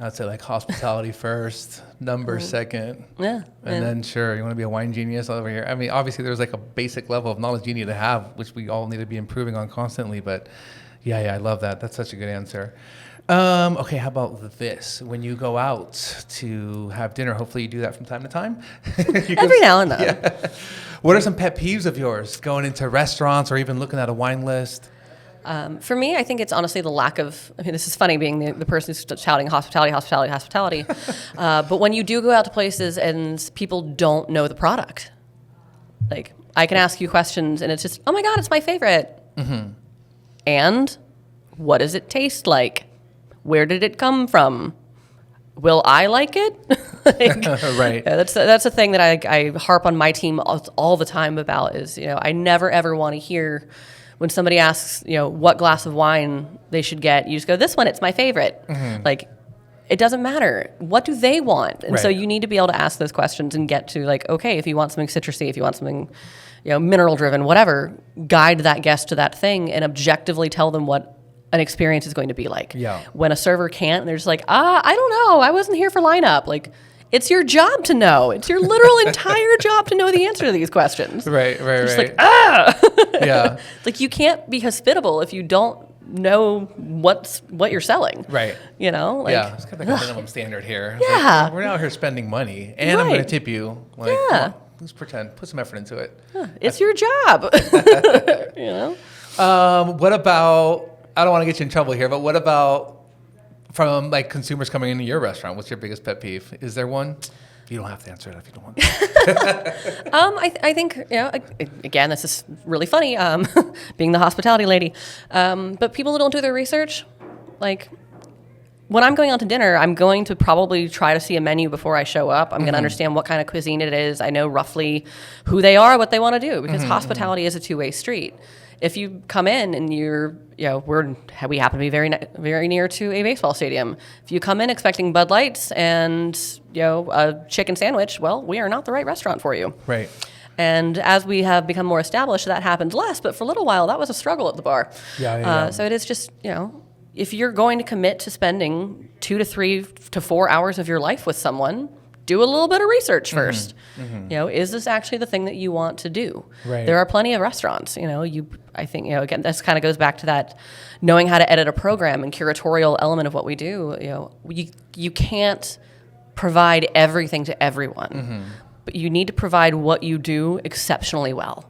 Speaker 1: I'd say like hospitality first, number second.
Speaker 2: Yeah.
Speaker 1: And then sure, you want to be a wine genius over here. I mean, obviously there's like a basic level of knowledge you need to have, which we all need to be improving on constantly. But yeah, I love that. That's such a good answer. Okay, how about this? When you go out to have dinner, hopefully you do that from time to time.
Speaker 2: Every now and then.
Speaker 1: Yeah. What are some pet peeves of yours going into restaurants or even looking at a wine list?
Speaker 2: For me, I think it's honestly the lack of, I mean, this is funny being the person who's shouting hospitality, hospitality, hospitality. But when you do go out to places and people don't know the product, like I can ask you questions and it's just, oh my God, it's my favorite. Mm-hmm. And what does it taste like? Where did it come from? Will I like it?
Speaker 1: Right.
Speaker 2: Yeah, that's a thing that I harp on my team all the time about is, I never ever want to hear when somebody asks, what glass of wine they should get, you just go, this one, it's my favorite. Mm-hmm. Like, it doesn't matter. What do they want? And so you need to be able to ask those questions and get to like, okay, if you want something citrusy, if you want something, mineral driven, whatever, guide that guest to that thing and objectively tell them what an experience is going to be like.
Speaker 1: Yeah.
Speaker 2: When a server can't, they're just like, I don't know. I wasn't here for lineup. Like, it's your job to know. It's your literal entire job to know the answer to these questions.
Speaker 1: Right.
Speaker 2: Just
Speaker 1: like,
Speaker 2: yeah. Like, you can't be hospitable if you don't know what you're selling.
Speaker 1: Right.
Speaker 2: Like,
Speaker 1: yeah. It's kind of like a minimum standard here.
Speaker 2: Yeah.
Speaker 1: Like, we're out here spending money and I'm going to tip you. Like,
Speaker 2: yeah.
Speaker 1: Let's pretend, put some effort into it.
Speaker 2: It's your job.
Speaker 1: What about, I don't want to get you in trouble here, but what about from like consumers coming into your restaurant? What's your biggest pet peeve? Is there one? You don't have to answer it if you don't want to.
Speaker 2: I think, again, this is really funny, being the hospitality lady. But people who don't do their research, like when I'm going out to dinner, I'm going to probably try to see a menu before I show up. I'm going to understand what kind of cuisine it is. I know roughly who they are, what they want to do, because hospitality is a two-way street. If you come in and we happen to be very very near to a baseball stadium. If you come in expecting Bud Lights and a chicken sandwich, well, we are not the right restaurant for you.
Speaker 1: Right.
Speaker 2: And as we have become more established, that happens less. But for a little while, that was a struggle at the bar.
Speaker 1: Yeah.
Speaker 2: So it is just if you're going to commit to spending 2 to 3 to 4 hours of your life with someone, do a little bit of research first. Mm-hmm. Is this actually the thing that you want to do?
Speaker 1: Right.
Speaker 2: There are plenty of restaurants. I think again, this kind of goes back to that knowing how to edit a program and curatorial element of what we do. You can't provide everything to everyone, but you need to provide what you do exceptionally well.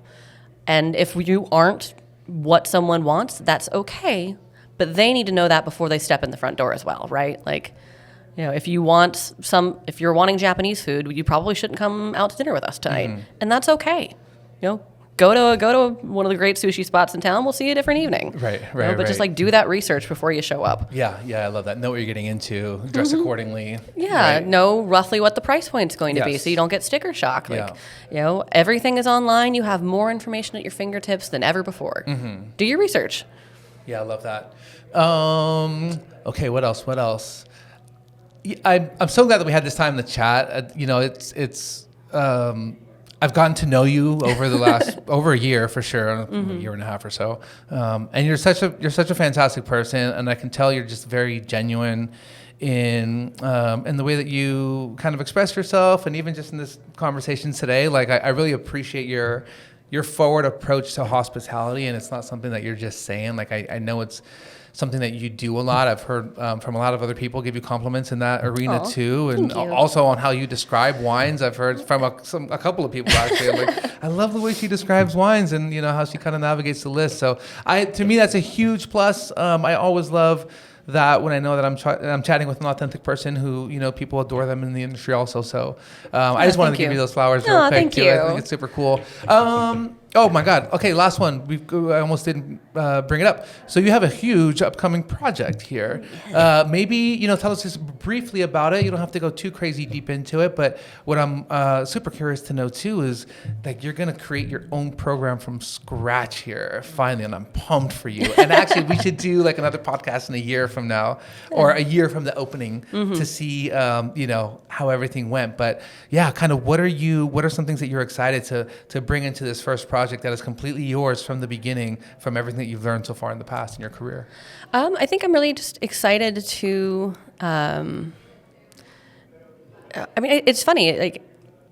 Speaker 2: And if you aren't what someone wants, that's okay. But they need to know that before they step in the front door as well, right? Like, if you're wanting Japanese food, you probably shouldn't come out to dinner with us tonight, and that's okay. Go to one of the great sushi spots in town. We'll see you a different evening.
Speaker 1: Right.
Speaker 2: But just like do that research before you show up.
Speaker 1: Yeah, I love that. Know what you're getting into. Dress accordingly.
Speaker 2: Yeah,
Speaker 1: right?
Speaker 2: Know roughly what the price point's going to be, so you don't get sticker shock. Like, everything is online. You have more information at your fingertips than ever before. Do your research.
Speaker 1: Yeah, I love that. Okay, what else? I'm so glad that we had this time to chat. I've gotten to know you over the last over a year for sure, a year and a half or so. And you're such a fantastic person, and I can tell you're just very genuine in the way that you kind of express yourself, and even just in this conversation today. Like I really appreciate your forward approach to hospitality, and it's not something that you're just saying. Like I know it's something that you do a lot. I've heard from a lot of other people give you compliments in that arena too, and also on how you describe wines. I've heard from a couple of people actually. I'm like, I love the way she describes wines, and how she kind of navigates the list. So to me, that's a huge plus. I always love that when I know that I'm chatting with an authentic person who people adore them in the industry also. So I just wanted to give you those flowers real quick
Speaker 2: thank
Speaker 1: too.
Speaker 2: you.
Speaker 1: I think it's super cool. Oh my God. Okay, last one. I almost didn't bring it up. So you have a huge upcoming project here. Maybe tell us just briefly about it. You don't have to go too crazy deep into it, but what I'm super curious to know too is that you're going to create your own program from scratch here finally, and I'm pumped for you. And actually, we should do like another podcast in a year from now, or a year from the opening, to see how how everything went. But yeah, kind of what are some things that you're excited to bring into this first project that is completely yours from the beginning, from everything that you've learned so far in the past in your career?
Speaker 2: I think I'm really just excited to, it's funny, like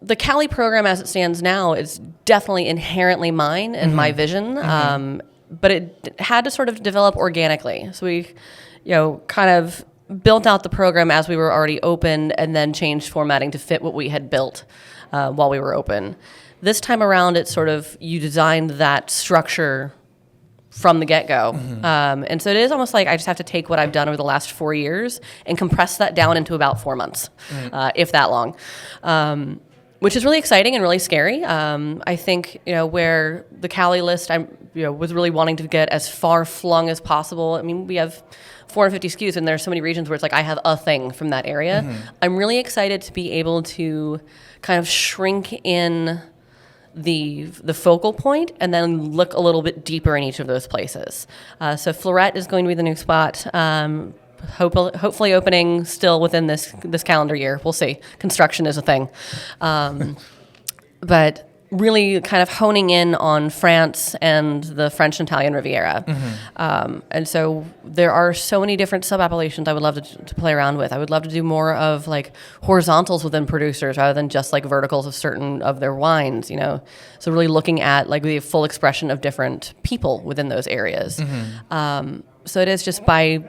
Speaker 2: the Callie program as it stands now is definitely inherently mine and my vision, but it had to sort of develop organically. So we, kind of built out the program as we were already open and then changed formatting to fit what we had built while we were open. This time around, it's sort of, you designed that structure from the get-go. And so it is almost like I just have to take what I've done over the last 4 years and compress that down into about 4 months, if that long, which is really exciting and really scary. I think, where the Callie list, I was really wanting to get as far flung as possible. I mean, we have 450 SKUs, and there's so many regions where it's like I have a thing from that area. I'm really excited to be able to kind of shrink in the focal point and then look a little bit deeper in each of those places. So Fleurette is going to be the new spot. Hopefully opening still within this calendar year. We'll see. Construction is a thing. But really kind of honing in on France and the French and Italian Riviera. And so there are so many different sub-appellations I would love to play around with. I would love to do more of like horizontals within producers rather than just like verticals of certain of their wines, So really looking at like the full expression of different people within those areas. So it is just by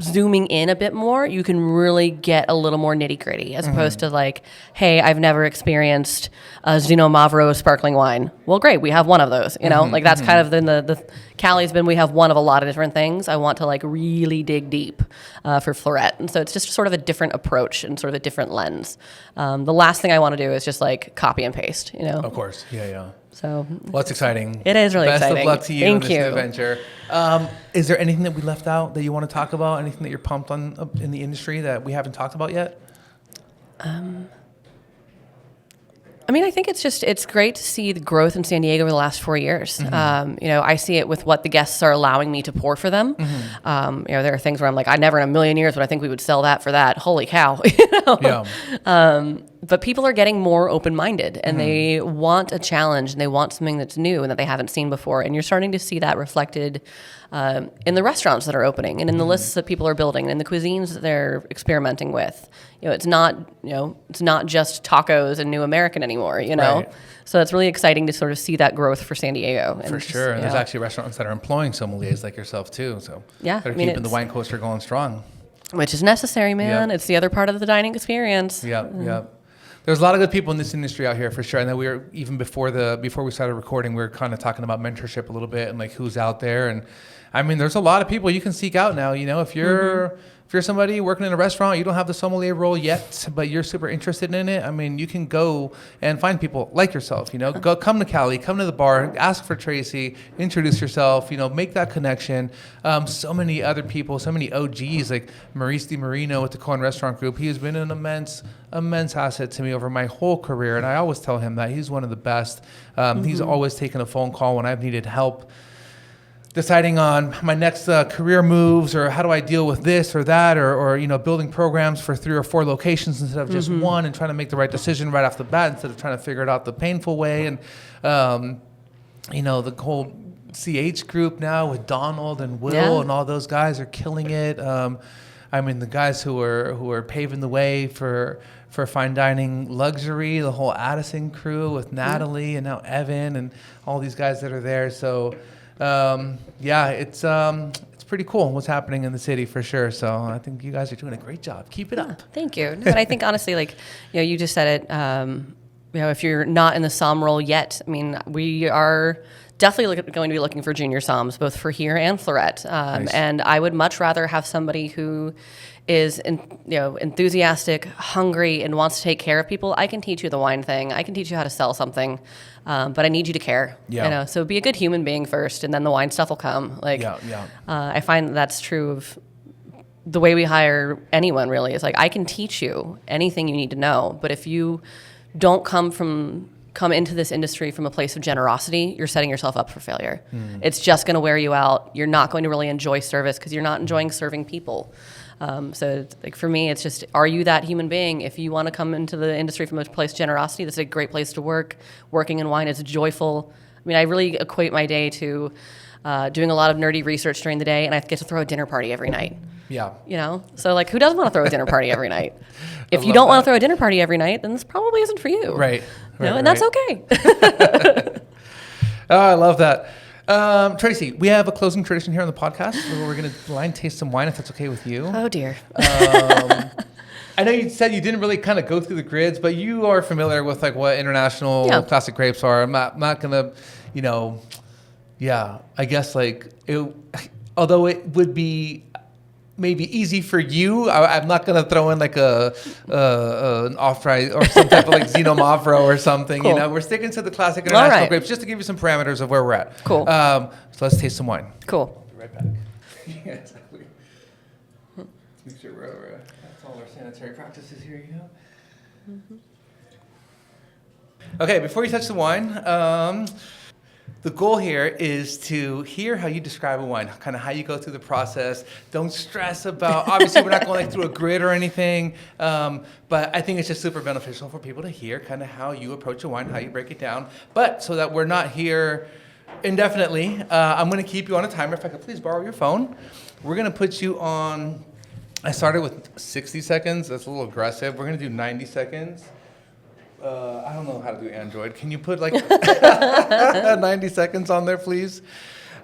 Speaker 2: zooming in a bit more, you can really get a little more nitty gritty as opposed to like, hey, I've never experienced a Zino Mavro sparkling wine. Well, great. We have one of those, like that's kind of the Callie's been, we have one of a lot of different things. I want to like really dig deep for Fleurette. And so it's just sort of a different approach and sort of a different lens. The last thing I want to do is just like copy and paste,
Speaker 1: Of course. Yeah.
Speaker 2: So
Speaker 1: well, that's exciting.
Speaker 2: It is really exciting.
Speaker 1: Best of luck to you in this
Speaker 2: new
Speaker 1: adventure. Is there anything that we left out that you want to talk about? Anything that you're pumped on in the industry that we haven't talked about yet?
Speaker 2: I think it's great to see the growth in San Diego over the last 4 years. I see it with what the guests are allowing me to pour for them. There are things where I'm like, I never in a million years would I think we would sell that for that. Holy cow. Yeah. But people are getting more open-minded and they want a challenge and they want something that's new and that they haven't seen before. And you're starting to see that reflected in the restaurants that are opening and in the lists that people are building and in the cuisines that they're experimenting with. It's not just tacos and New American anymore,
Speaker 1: Right.
Speaker 2: So it's really exciting to sort of see that growth for San Diego.
Speaker 1: For sure. And there's actually restaurants that are employing sommeliers like yourself too. So
Speaker 2: yeah,
Speaker 1: they're keeping the wine coaster going strong.
Speaker 2: Which is necessary, man. Yep. It's the other part of the dining experience.
Speaker 1: Yeah. There's a lot of good people in this industry out here for sure. And then we were, even before we started recording, we were kind of talking about mentorship a little bit and like who's out there. And there's a lot of people you can seek out now. If you're somebody working in a restaurant, you don't have the sommelier role yet, but you're super interested in it. You can go and find people like yourself. Go come to Callie, come to the bar, ask for Tracy, introduce yourself. Make that connection. So many other people, so many OGs like Maurice DiMarino with the Cohen Restaurant Group. He has been an immense asset to me over my whole career, and I always tell him that he's one of the best. He's always taken a phone call when I've needed help deciding on my next career moves or how do I deal with this or that or building programs for 3 or 4 locations instead of just one and trying to make the right decision right off the bat instead of trying to figure it out the painful way. And the whole CH group now with Donald and Will and all those guys are killing it. The guys who are paving the way for fine dining luxury, the whole Addison crew with Natalie and now Evan and all these guys that are there. So it's pretty cool what's happening in the city for sure. So I think you guys are doing a great job. Keep it up.
Speaker 2: Thank you. But I think honestly, you just said it, if you're not in the somm role yet, we are definitely going to be looking for junior somms, both for here and Fleurette.
Speaker 1: Nice.
Speaker 2: And I would much rather have somebody who is enthusiastic, hungry, and wants to take care of people. I can teach you the wine thing. I can teach you how to sell something, but I need you to care. Yeah. So be a good human being first, and then the wine stuff will come. I find that's true of the way we hire anyone. Really, is I can teach you anything you need to know, but if you don't come into this industry from a place of generosity, you're setting yourself up for failure. It's just going to wear you out. You're not going to really enjoy service because you're not enjoying serving people. So it's like for me, it's just, are you that human being? If you want to come into the industry from a place of generosity, this is a great place to work. Working in wine is joyful. I mean, I really equate my day to doing a lot of nerdy research during the day, and I get to throw a dinner party every night.
Speaker 1: Yeah.
Speaker 2: You know? So, like, who doesn't want to throw a dinner party every night? If you don't want to throw a dinner party every night, then this probably isn't for you.
Speaker 1: Right.
Speaker 2: And that's okay.
Speaker 1: Oh, I love that. Tracy, we have a closing tradition here on the podcast where we're going to blind taste some wine, if that's okay with you.
Speaker 2: Oh, dear.
Speaker 1: I know you said you didn't really kind of go through the grids, but you are familiar with like what international classic grapes are. I'm not going to, I guess like it, although it would be maybe easy for you, I'm not going to throw in like an off-dry or some type of like Xenomavro or something.
Speaker 2: Cool.
Speaker 1: We're sticking to the classic international grapes just to give you some parameters of where we're at.
Speaker 2: Cool.
Speaker 1: So let's taste some wine.
Speaker 2: Cool.
Speaker 1: Be right back. Yeah, exactly. Make sure we're that's all our sanitary practices here, Okay, before you touch the wine, the goal here is to hear how you describe a wine, kind of how you go through the process. Don't stress about, obviously we're not going like through a grid or anything, but I think it's just super beneficial for people to hear kind of how you approach a wine, how you break it down. But so that we're not here indefinitely, I'm going to keep you on a timer. If I could please borrow your phone. We're going to put you on, I started with 60 seconds. That's a little aggressive. We're going to do 90 seconds. I don't know how to do Android. Can you put like 90 seconds on there, please?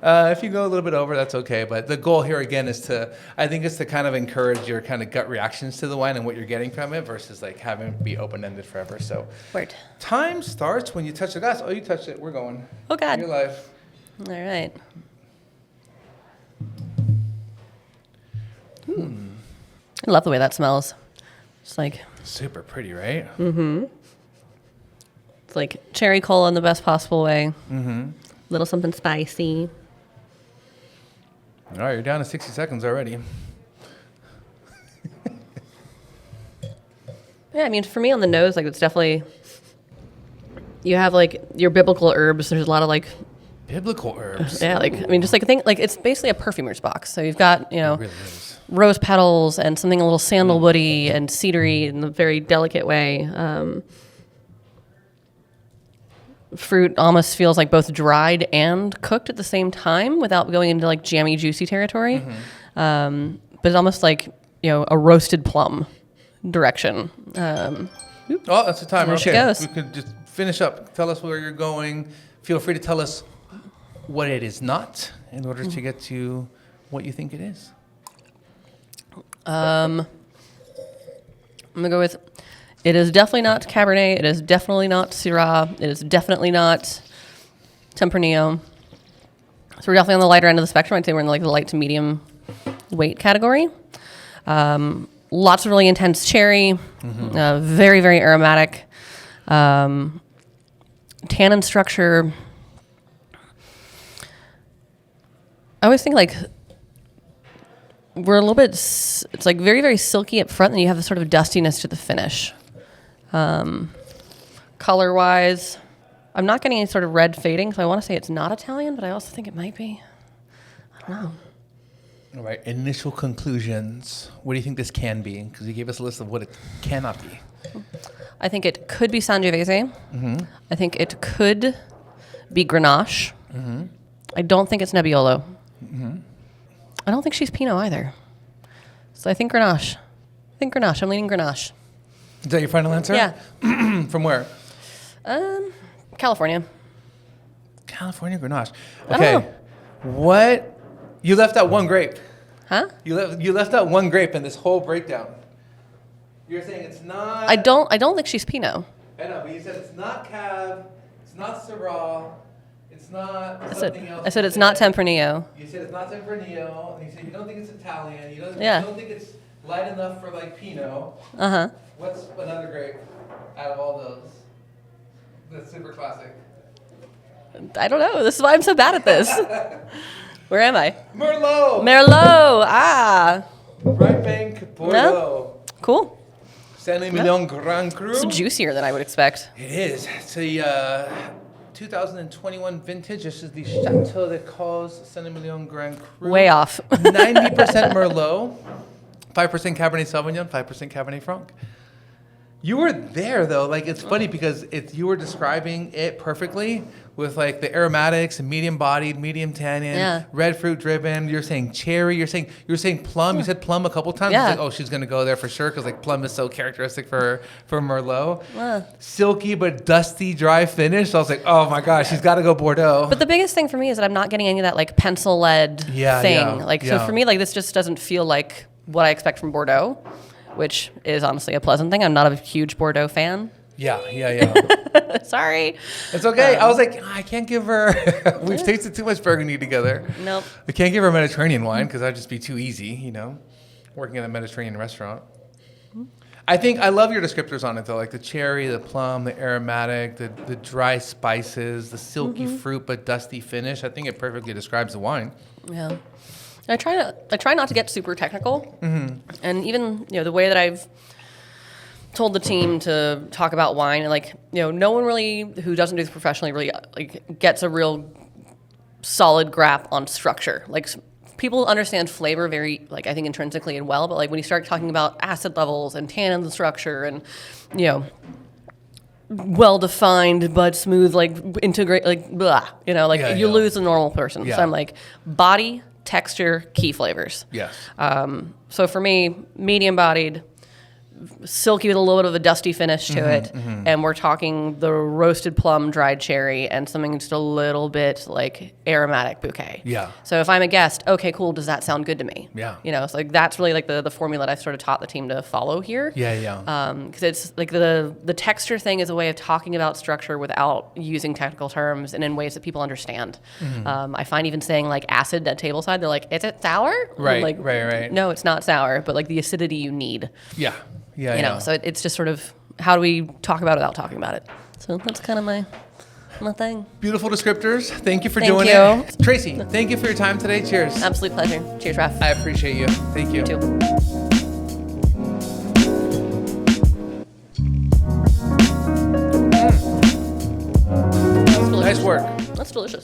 Speaker 1: If you go a little bit over, that's okay. But the goal here again is to kind of encourage your kind of gut reactions to the wine and what you're getting from it versus like having it be open-ended forever. So
Speaker 2: Word.
Speaker 1: Time starts when you touch the glass. Oh, you touched it. We're going.
Speaker 2: Oh, God.
Speaker 1: You're live.
Speaker 2: All right. I love the way that smells. It's like
Speaker 1: super pretty, right?
Speaker 2: Mm-hmm. It's like cherry cola in the best possible way.
Speaker 1: Mm-hmm.
Speaker 2: Little something spicy.
Speaker 1: All right, you're down to 60 seconds already.
Speaker 2: Yeah, I mean, for me on the nose, like it's definitely, you have like your biblical herbs. There's a lot of like
Speaker 1: biblical herbs.
Speaker 2: Yeah, like I mean, just like think like it's basically a perfumer's box. So you've got
Speaker 1: It really is.
Speaker 2: rose petals and something a little sandalwoody and cedary in a very delicate way. Fruit almost feels like both dried and cooked at the same time without going into like jammy, juicy territory. But it's almost like, a roasted plum direction.
Speaker 1: Oh, that's the timer.
Speaker 2: There she goes.
Speaker 1: We could just finish up. Tell us where you're going. Feel free to tell us what it is not in order to get to what you think it is.
Speaker 2: I'm going to go with, it is definitely not Cabernet. It is definitely not Syrah. It is definitely not Tempranillo. So we're definitely on the lighter end of the spectrum. I'd say we're in like the light to medium weight category. Lots of really intense cherry, very, very aromatic. Tannin structure. I always think like we're a little bit, it's like very, very silky up front, and you have this sort of dustiness to the finish. Color-wise, I'm not getting any sort of red fading, so I want to say it's not Italian, but I also think it might be. I don't know.
Speaker 1: All right, initial conclusions. What do you think this can be? Because you gave us a list of what it cannot be.
Speaker 2: I think it could be Sangiovese. I think it could be Grenache. I don't think it's Nebbiolo. I don't think she's Pinot either. So I think Grenache. I'm leaning Grenache.
Speaker 1: Is that your final answer?
Speaker 2: Yeah.
Speaker 1: From where?
Speaker 2: California.
Speaker 1: California Grenache.
Speaker 2: I
Speaker 1: Okay.
Speaker 2: don't know.
Speaker 1: What? You left out one grape.
Speaker 2: Huh?
Speaker 1: You left out one grape in this whole breakdown. You're saying it's not.
Speaker 2: I don't think she's Pinot.
Speaker 1: I know, but you said it's not Cab, it's not Syrah, it's not something else.
Speaker 2: I said it's not Tempranillo.
Speaker 1: You said it's not Tempranillo, and you said you don't think it's Italian. You don't think it's light enough for like Pinot. What's another grape out of all those that's super classic?
Speaker 2: I don't know. This is why I'm so bad at this. Where am I?
Speaker 1: Merlot. Right Bank Bordeaux.
Speaker 2: No? Cool.
Speaker 1: Saint-Emilion Grand Cru.
Speaker 2: It's juicier than I would expect.
Speaker 1: It is. It's a 2021 vintage. This is the Chateau de Cause Saint-Emilion Grand Cru.
Speaker 2: Way off.
Speaker 1: 90% Merlot, 5% Cabernet Sauvignon, 5% Cabernet Franc. You were there though, like it's funny because you were describing it perfectly with like the aromatics, medium bodied, medium tannin, red fruit driven. You're saying cherry. You were saying plum. You said plum a couple times.
Speaker 2: Yeah.
Speaker 1: It's like, oh, she's gonna go there for sure because like plum is so characteristic for Merlot. Silky but dusty, dry finish. I was like, oh my gosh, she's got to go Bordeaux.
Speaker 2: But the biggest thing for me is that I'm not getting any of that like pencil lead thing. So for me, like this just doesn't feel like what I expect from Bordeaux, which is honestly a pleasant thing. I'm not a huge Bordeaux fan.
Speaker 1: Yeah.
Speaker 2: Sorry.
Speaker 1: It's okay. I was like, I can't give her. We've tasted too much Burgundy together.
Speaker 2: Nope.
Speaker 1: I can't give her Mediterranean wine because that'd just be too easy, working in a Mediterranean restaurant. I think I love your descriptors on it though, like the cherry, the plum, the aromatic, the dry spices, the silky fruit but dusty finish. I think it perfectly describes the wine.
Speaker 2: Yeah. I try not to get super technical, and even the way that I've told the team to talk about wine, and like no one really who doesn't do this professionally really like gets a real solid grasp on structure. Like people understand flavor very like I think intrinsically and well, but like when you start talking about acid levels and tannin structure and well defined but smooth like integrate like blah, you lose a normal person. So I'm like body, texture, key flavors.
Speaker 1: Yes.
Speaker 2: So for me, medium bodied, silky with a little bit of a dusty finish to it, and we're talking the roasted plum, dried cherry, and something just a little bit like aromatic bouquet.
Speaker 1: Yeah.
Speaker 2: So if I'm a guest, okay, cool. Does that sound good to me?
Speaker 1: Yeah.
Speaker 2: So like that's really like the formula that I've sort of taught the team to follow here.
Speaker 1: Yeah.
Speaker 2: Because it's like the texture thing is a way of talking about structure without using technical terms and in ways that people understand. I find even saying like acid at tableside, they're like, is it sour?
Speaker 1: Right.
Speaker 2: Like,
Speaker 1: Right.
Speaker 2: No, it's not sour, but like the acidity you need.
Speaker 1: Yeah. Yeah.
Speaker 2: So it's just sort of how do we talk about it without talking about it? So that's kind of my thing.
Speaker 1: Beautiful descriptors. Thank you for
Speaker 2: Thank
Speaker 1: doing
Speaker 2: you.
Speaker 1: it. Tracy, thank you for your time today. Cheers.
Speaker 2: Absolute pleasure. Cheers, Raf.
Speaker 1: I appreciate you. Thank you.
Speaker 2: You too.
Speaker 1: Nice work.
Speaker 2: That's delicious.